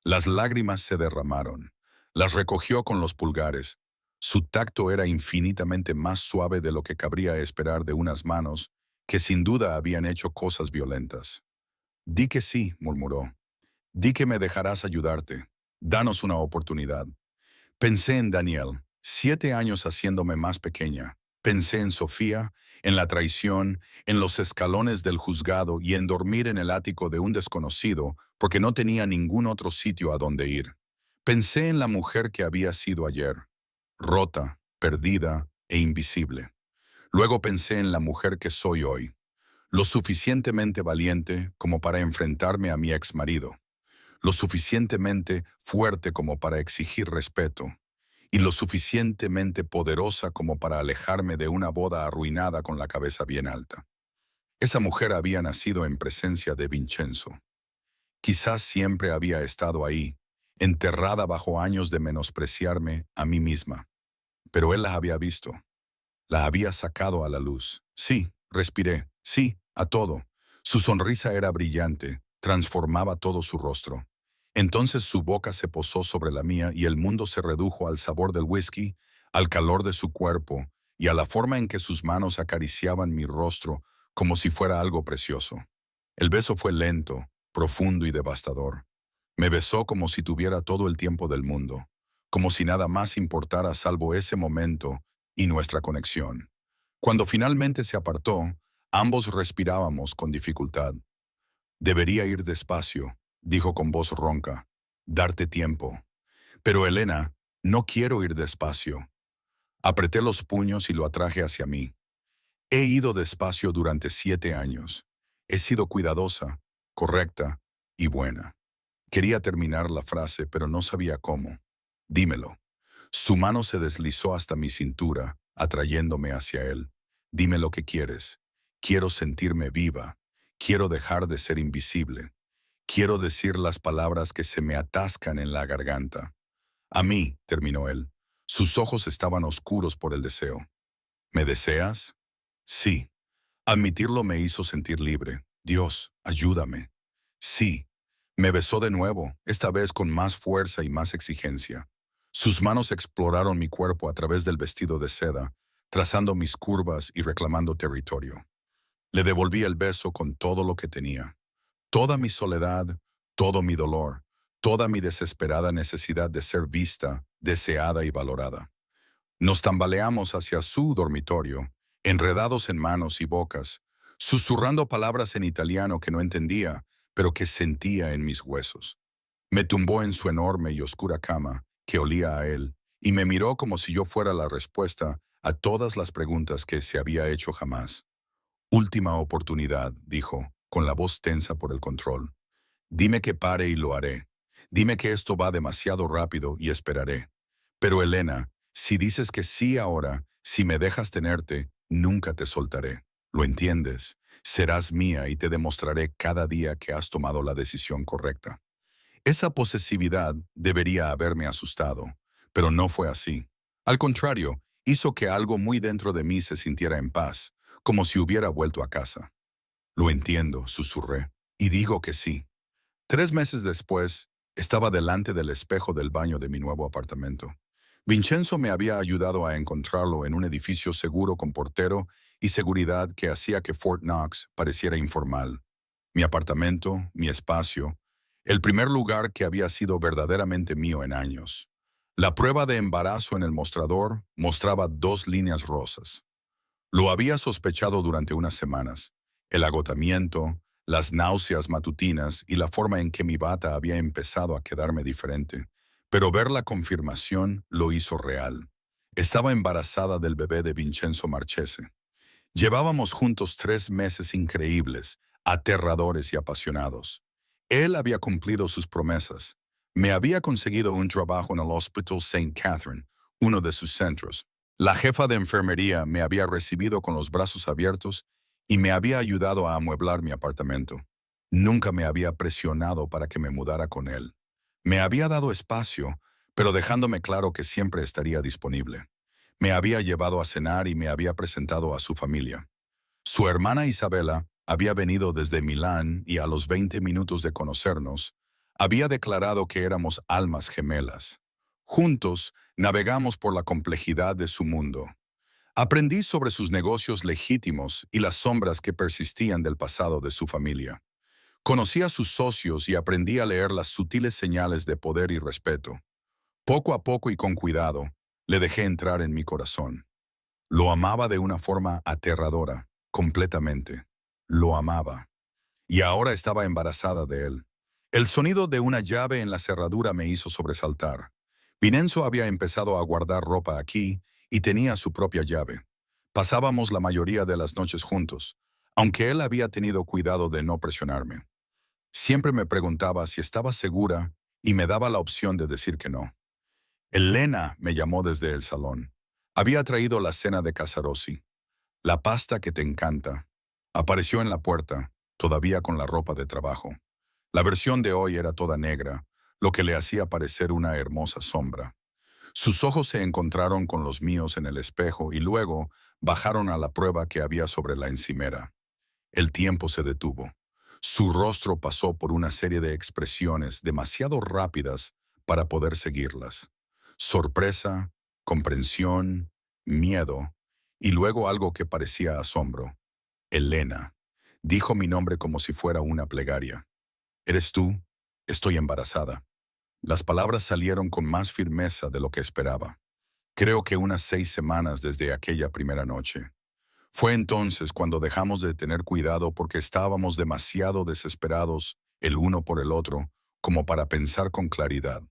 Speaker 1: Las lágrimas se derramaron. Las recogió con los pulgares. Su tacto era infinitamente más suave de lo que cabría esperar de unas manos que sin duda habían hecho cosas violentas. Di que sí, murmuró. Di que me dejarás ayudarte. Danos una oportunidad. Pensé en Daniel, 7 años haciéndome más pequeña. Pensé en Sofía, en la traición, en los escalones del juzgado y en dormir en el ático de un desconocido porque no tenía ningún otro sitio a donde ir. Pensé en la mujer que había sido ayer, rota, perdida e invisible. Luego pensé en la mujer que soy hoy, lo suficientemente valiente como para enfrentarme a mi exmarido, lo suficientemente fuerte como para exigir respeto, y lo suficientemente poderosa como para alejarme de una boda arruinada con la cabeza bien alta. Esa mujer había nacido en presencia de Vincenzo. Quizás siempre había estado ahí, enterrada bajo años de menospreciarme a mí misma, pero él la había visto, la había sacado a la luz. Sí, respiré, sí, a todo. Su sonrisa era brillante, transformaba todo su rostro. Entonces su boca se posó sobre la mía y el mundo se redujo al sabor del whisky, al calor de su cuerpo y a la forma en que sus manos acariciaban mi rostro como si fuera algo precioso. El beso fue lento, profundo y devastador. Me besó como si tuviera todo el tiempo del mundo, como si nada más importara salvo ese momento y nuestra conexión. Cuando finalmente se apartó, ambos respirábamos con dificultad. Debería ir despacio, dijo con voz ronca. Darte tiempo. Pero Elena, no quiero ir despacio. Apreté los puños y lo atraje hacia mí. He ido despacio durante 7 años. He sido cuidadosa, correcta y buena. Quería terminar la frase, pero no sabía cómo. Dímelo. Su mano se deslizó hasta mi cintura, atrayéndome hacia él. Dime lo que quieres. Quiero sentirme viva. Quiero dejar de ser invisible. Quiero decir las palabras que se me atascan en la garganta. A mí, terminó él. Sus ojos estaban oscuros por el deseo. ¿Me deseas? Sí. Admitirlo me hizo sentir libre. Dios, ayúdame. Sí. Me besó de nuevo, esta vez con más fuerza y más exigencia. Sus manos exploraron mi cuerpo a través del vestido de seda, trazando mis curvas y reclamando territorio. Le devolví el beso con todo lo que tenía. Toda mi soledad, todo mi dolor, toda mi desesperada necesidad de ser vista, deseada y valorada. Nos tambaleamos hacia su dormitorio, enredados en manos y bocas, susurrando palabras en italiano que no entendía, pero que sentía en mis huesos. Me tumbó en su enorme y oscura cama, que olía a él, y me miró como si yo fuera la respuesta a todas las preguntas que se había hecho jamás. Última oportunidad, dijo, con la voz tensa por el control. Dime que pare y lo haré. Dime que esto va demasiado rápido y esperaré. Pero Elena, si dices que sí ahora, si me dejas tenerte, nunca te soltaré. ¿Lo entiendes? Serás mía y te demostraré cada día que has tomado la decisión correcta. Esa posesividad debería haberme asustado, pero no fue así. Al contrario, hizo que algo muy dentro de mí se sintiera en paz, como si hubiera vuelto a casa. Lo entiendo, susurré, y digo que sí. 3 meses después, estaba delante del espejo del baño de mi nuevo apartamento. Vincenzo me había ayudado a encontrarlo en un edificio seguro con portero y seguridad que hacía que Fort Knox pareciera informal. Mi apartamento, mi espacio, el primer lugar que había sido verdaderamente mío en años. La prueba de embarazo en el mostrador mostraba 2 líneas rosas. Lo había sospechado durante unas semanas. El agotamiento, las náuseas matutinas y la forma en que mi bata había empezado a quedarme diferente. Pero ver la confirmación lo hizo real. Estaba embarazada del bebé de Vincenzo Marchese. Llevábamos juntos 3 meses increíbles, aterradores y apasionados. Él había cumplido sus promesas. Me había conseguido un trabajo en el Hospital St. Catherine, uno de sus centros. La jefa de enfermería me había recibido con los brazos abiertos y me había ayudado a amueblar mi apartamento. Nunca me había presionado para que me mudara con él. Me había dado espacio, pero dejándome claro que siempre estaría disponible. Me había llevado a cenar y me había presentado a su familia. Su hermana Isabela había venido desde Milán y a los 20 minutos de conocernos, había declarado que éramos almas gemelas. Juntos navegamos por la complejidad de su mundo. Aprendí sobre sus negocios legítimos y las sombras que persistían del pasado de su familia. Conocí a sus socios y aprendí a leer las sutiles señales de poder y respeto. Poco a poco y con cuidado, le dejé entrar en mi corazón. Lo amaba de una forma aterradora, completamente. Lo amaba. Y ahora estaba embarazada de él. El sonido de una llave en la cerradura me hizo sobresaltar. Vincenzo había empezado a guardar ropa aquí y tenía su propia llave. Pasábamos la mayoría de las noches juntos, aunque él había tenido cuidado de no presionarme. Siempre me preguntaba si estaba segura y me daba la opción de decir que no. Elena me llamó desde el salón. Había traído la cena de Casarossi, la pasta que te encanta. Apareció en la puerta, todavía con la ropa de trabajo. La versión de hoy era toda negra, lo que le hacía parecer una hermosa sombra. Sus ojos se encontraron con los míos en el espejo y luego bajaron a la prueba que había sobre la encimera. El tiempo se detuvo. Su rostro pasó por una serie de expresiones demasiado rápidas para poder seguirlas. Sorpresa, comprensión, miedo, y luego algo que parecía asombro. Elena. Dijo mi nombre como si fuera una plegaria. ¿Eres tú? Estoy embarazada. Las palabras salieron con más firmeza de lo que esperaba. Creo que unas 6 semanas desde aquella primera noche. Fue entonces cuando dejamos de tener cuidado porque estábamos demasiado desesperados el uno por el otro como para pensar con claridad.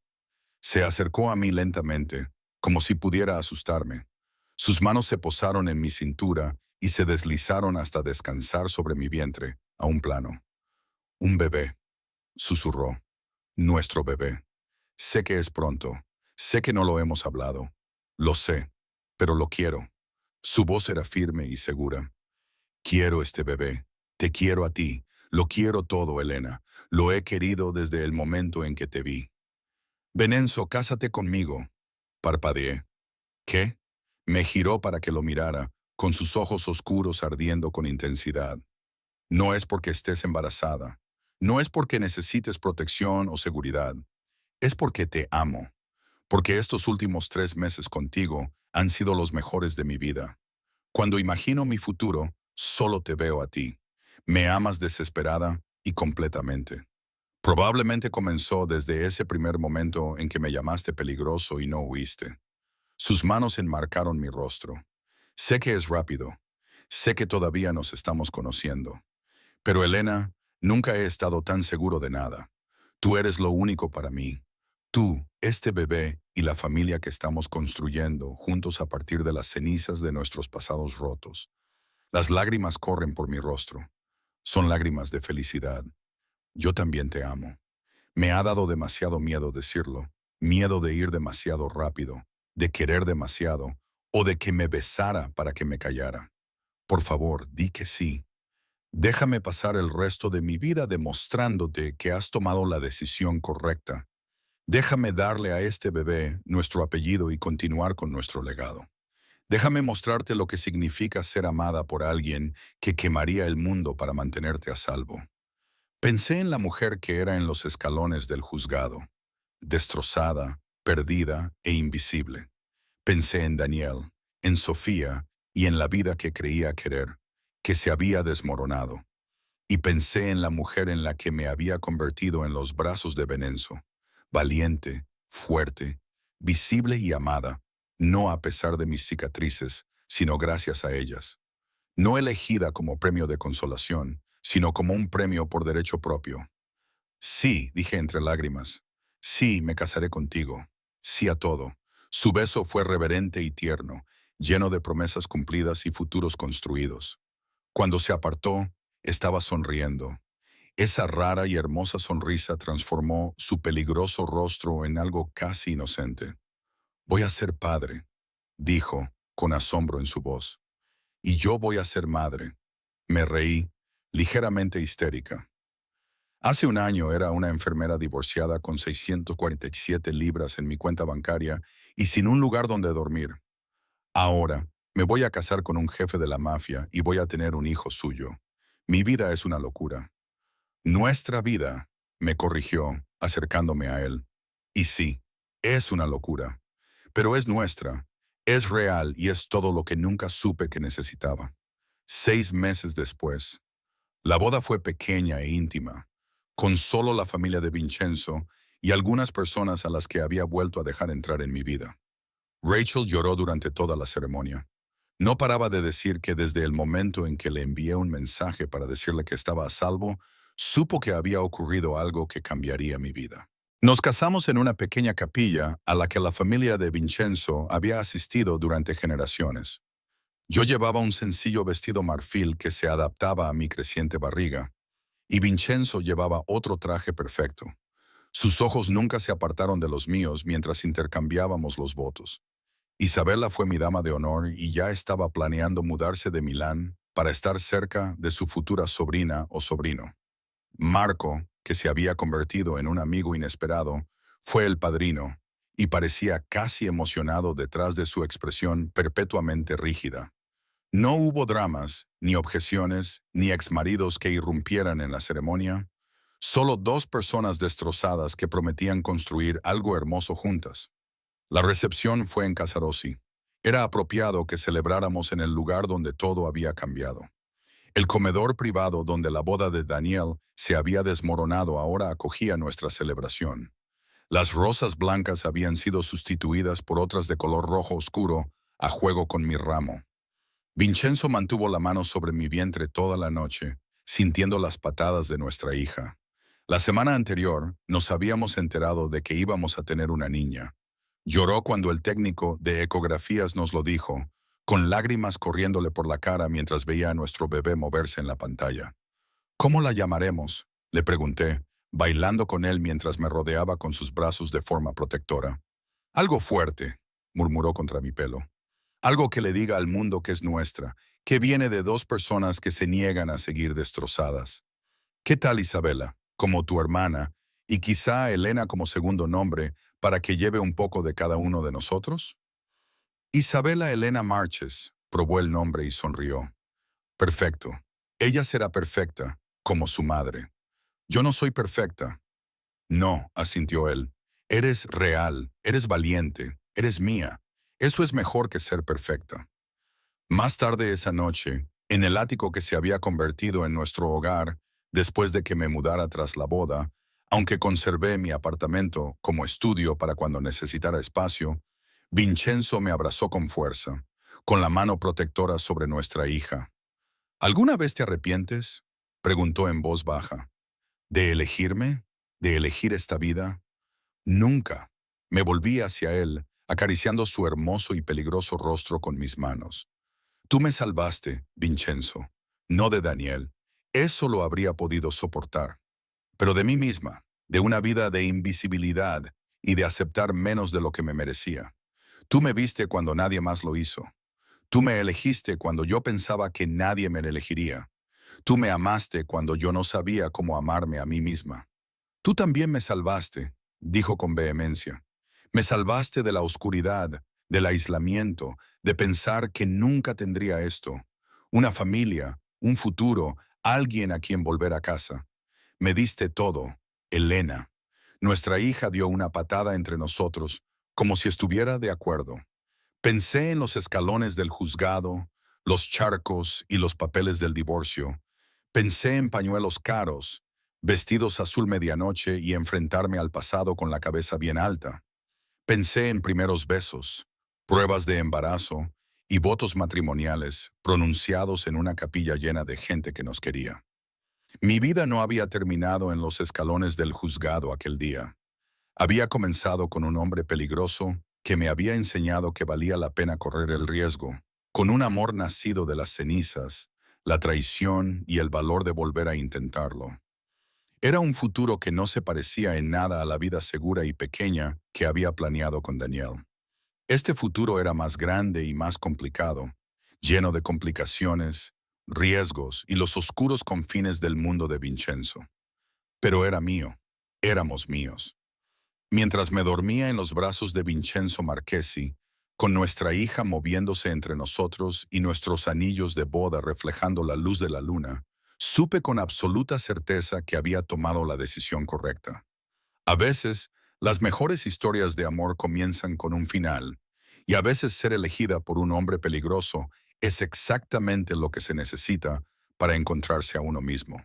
Speaker 1: Se acercó a mí lentamente, como si pudiera asustarme. Sus manos se posaron en mi cintura y se deslizaron hasta descansar sobre mi vientre, a un plano. Un bebé, susurró. Nuestro bebé. Sé que es pronto. Sé que no lo hemos hablado. Lo sé, pero lo quiero. Su voz era firme y segura. Quiero este bebé. Te quiero a ti. Lo quiero todo, Elena. Lo he querido desde el momento en que te vi. Vincenzo, cásate conmigo. Parpadeé. ¿Qué? Me giró para que lo mirara, con sus ojos oscuros ardiendo con intensidad. No es porque estés embarazada. No es porque necesites protección o seguridad. Es porque te amo. Porque estos últimos 3 meses contigo han sido los mejores de mi vida. Cuando imagino mi futuro, solo te veo a ti. Me amas desesperada y completamente. Probablemente comenzó desde ese primer momento en que me llamaste peligroso y no huiste. Sus manos enmarcaron mi rostro. Sé que es rápido. Sé que todavía nos estamos conociendo. Pero Elena, nunca he estado tan seguro de nada. Tú eres lo único para mí. Tú, este bebé y la familia que estamos construyendo juntos a partir de las cenizas de nuestros pasados rotos. Las lágrimas corren por mi rostro. Son lágrimas de felicidad. Yo también te amo. Me ha dado demasiado miedo decirlo. Miedo de ir demasiado rápido, de querer demasiado, o de que me besara para que me callara. Por favor, di que sí. Déjame pasar el resto de mi vida demostrándote que has tomado la decisión correcta. Déjame darle a este bebé nuestro apellido y continuar con nuestro legado. Déjame mostrarte lo que significa ser amada por alguien que quemaría el mundo para mantenerte a salvo. Pensé en la mujer que era en los escalones del juzgado, destrozada, perdida e invisible. Pensé en Daniel, en Sofía y en la vida que creía querer, que se había desmoronado. Y pensé en la mujer en la que me había convertido en los brazos de Vincenzo, valiente, fuerte, visible y amada, no a pesar de mis cicatrices, sino gracias a ellas. No elegida como premio de consolación, sino como un premio por derecho propio. Sí, dije entre lágrimas. Sí, me casaré contigo. Sí a todo. Su beso fue reverente y tierno, lleno de promesas cumplidas y futuros construidos. Cuando se apartó, estaba sonriendo. Esa rara y hermosa sonrisa transformó su peligroso rostro en algo casi inocente. Voy a ser padre, dijo, con asombro en su voz. Y yo voy a ser madre. Me reí, ligeramente histérica. Hace un año era una enfermera divorciada con 647 libras en mi cuenta bancaria y sin un lugar donde dormir. Ahora, me voy a casar con un jefe de la mafia y voy a tener un hijo suyo. Mi vida es una locura. Nuestra vida, me corrigió, acercándome a él. Y sí, es una locura. Pero es nuestra, es real y es todo lo que nunca supe que necesitaba. 6 meses después, la boda fue pequeña e íntima, con solo la familia de Vincenzo y algunas personas a las que había vuelto a dejar entrar en mi vida. Rachel lloró durante toda la ceremonia. No paraba de decir que desde el momento en que le envié un mensaje para decirle que estaba a salvo, supo que había ocurrido algo que cambiaría mi vida. Nos casamos en una pequeña capilla a la que la familia de Vincenzo había asistido durante generaciones. Yo llevaba un sencillo vestido marfil que se adaptaba a mi creciente barriga, y Vincenzo llevaba otro traje perfecto. Sus ojos nunca se apartaron de los míos mientras intercambiábamos los votos. Isabella fue mi dama de honor y ya estaba planeando mudarse de Milán para estar cerca de su futura sobrina o sobrino. Marco, que se había convertido en un amigo inesperado, fue el padrino, y parecía casi emocionado detrás de su expresión perpetuamente rígida. No hubo dramas, ni objeciones, ni exmaridos que irrumpieran en la ceremonia, solo dos personas destrozadas que prometían construir algo hermoso juntas. La recepción fue en Casarosi. Era apropiado que celebráramos en el lugar donde todo había cambiado. El comedor privado donde la boda de Daniel se había desmoronado ahora acogía nuestra celebración. Las rosas blancas habían sido sustituidas por otras de color rojo oscuro a juego con mi ramo. Vincenzo mantuvo la mano sobre mi vientre toda la noche, sintiendo las patadas de nuestra hija. La semana anterior nos habíamos enterado de que íbamos a tener una niña. Lloró cuando el técnico de ecografías nos lo dijo, con lágrimas corriéndole por la cara mientras veía a nuestro bebé moverse en la pantalla. ¿Cómo la llamaremos?, le pregunté, bailando con él mientras me rodeaba con sus brazos de forma protectora. Algo fuerte, murmuró contra mi pelo. Algo que le diga al mundo que es nuestra, que viene de dos personas que se niegan a seguir destrozadas. ¿Qué tal Isabela, como tu hermana, y quizá Elena como segundo nombre, para que lleve un poco de cada uno de nosotros? Isabela Elena Marches, probó el nombre y sonrió. Perfecto. Ella será perfecta, como su madre. Yo no soy perfecta. No, asintió él. Eres real, eres valiente, eres mía. Eso es mejor que ser perfecta. Más tarde esa noche, en el ático que se había convertido en nuestro hogar, después de que me mudara tras la boda, aunque conservé mi apartamento como estudio para cuando necesitara espacio, Vincenzo me abrazó con fuerza, con la mano protectora sobre nuestra hija. ¿Alguna vez te arrepientes?, preguntó en voz baja. ¿De elegirme? ¿De elegir esta vida? Nunca. Me volví hacia él, acariciando su hermoso y peligroso rostro con mis manos. Tú me salvaste, Vincenzo, no de Daniel. Eso lo habría podido soportar. Pero de mí misma, de una vida de invisibilidad y de aceptar menos de lo que me merecía. Tú me viste cuando nadie más lo hizo. Tú me elegiste cuando yo pensaba que nadie me elegiría. Tú me amaste cuando yo no sabía cómo amarme a mí misma. Tú también me salvaste, dijo con vehemencia. Me salvaste de la oscuridad, del aislamiento, de pensar que nunca tendría esto. Una familia, un futuro, alguien a quien volver a casa. Me diste todo, Elena. Nuestra hija dio una patada entre nosotros, como si estuviera de acuerdo. Pensé en los escalones del juzgado, los charcos y los papeles del divorcio. Pensé en pañuelos caros, vestidos azul medianoche y enfrentarme al pasado con la cabeza bien alta. Pensé en primeros besos, pruebas de embarazo y votos matrimoniales pronunciados en una capilla llena de gente que nos quería. Mi vida no había terminado en los escalones del juzgado aquel día. Había comenzado con un hombre peligroso que me había enseñado que valía la pena correr el riesgo, con un amor nacido de las cenizas, la traición y el valor de volver a intentarlo. Era un futuro que no se parecía en nada a la vida segura y pequeña que había planeado con Daniel. Este futuro era más grande y más complicado, lleno de complicaciones, riesgos y los oscuros confines del mundo de Vincenzo. Pero era mío, éramos míos. Mientras me dormía en los brazos de Vincenzo Marchesi, con nuestra hija moviéndose entre nosotros y nuestros anillos de boda reflejando la luz de la luna, supe con absoluta certeza que había tomado la decisión correcta. A veces, las mejores historias de amor comienzan con un final, y a veces ser elegida por un hombre peligroso es exactamente lo que se necesita para encontrarse a uno mismo.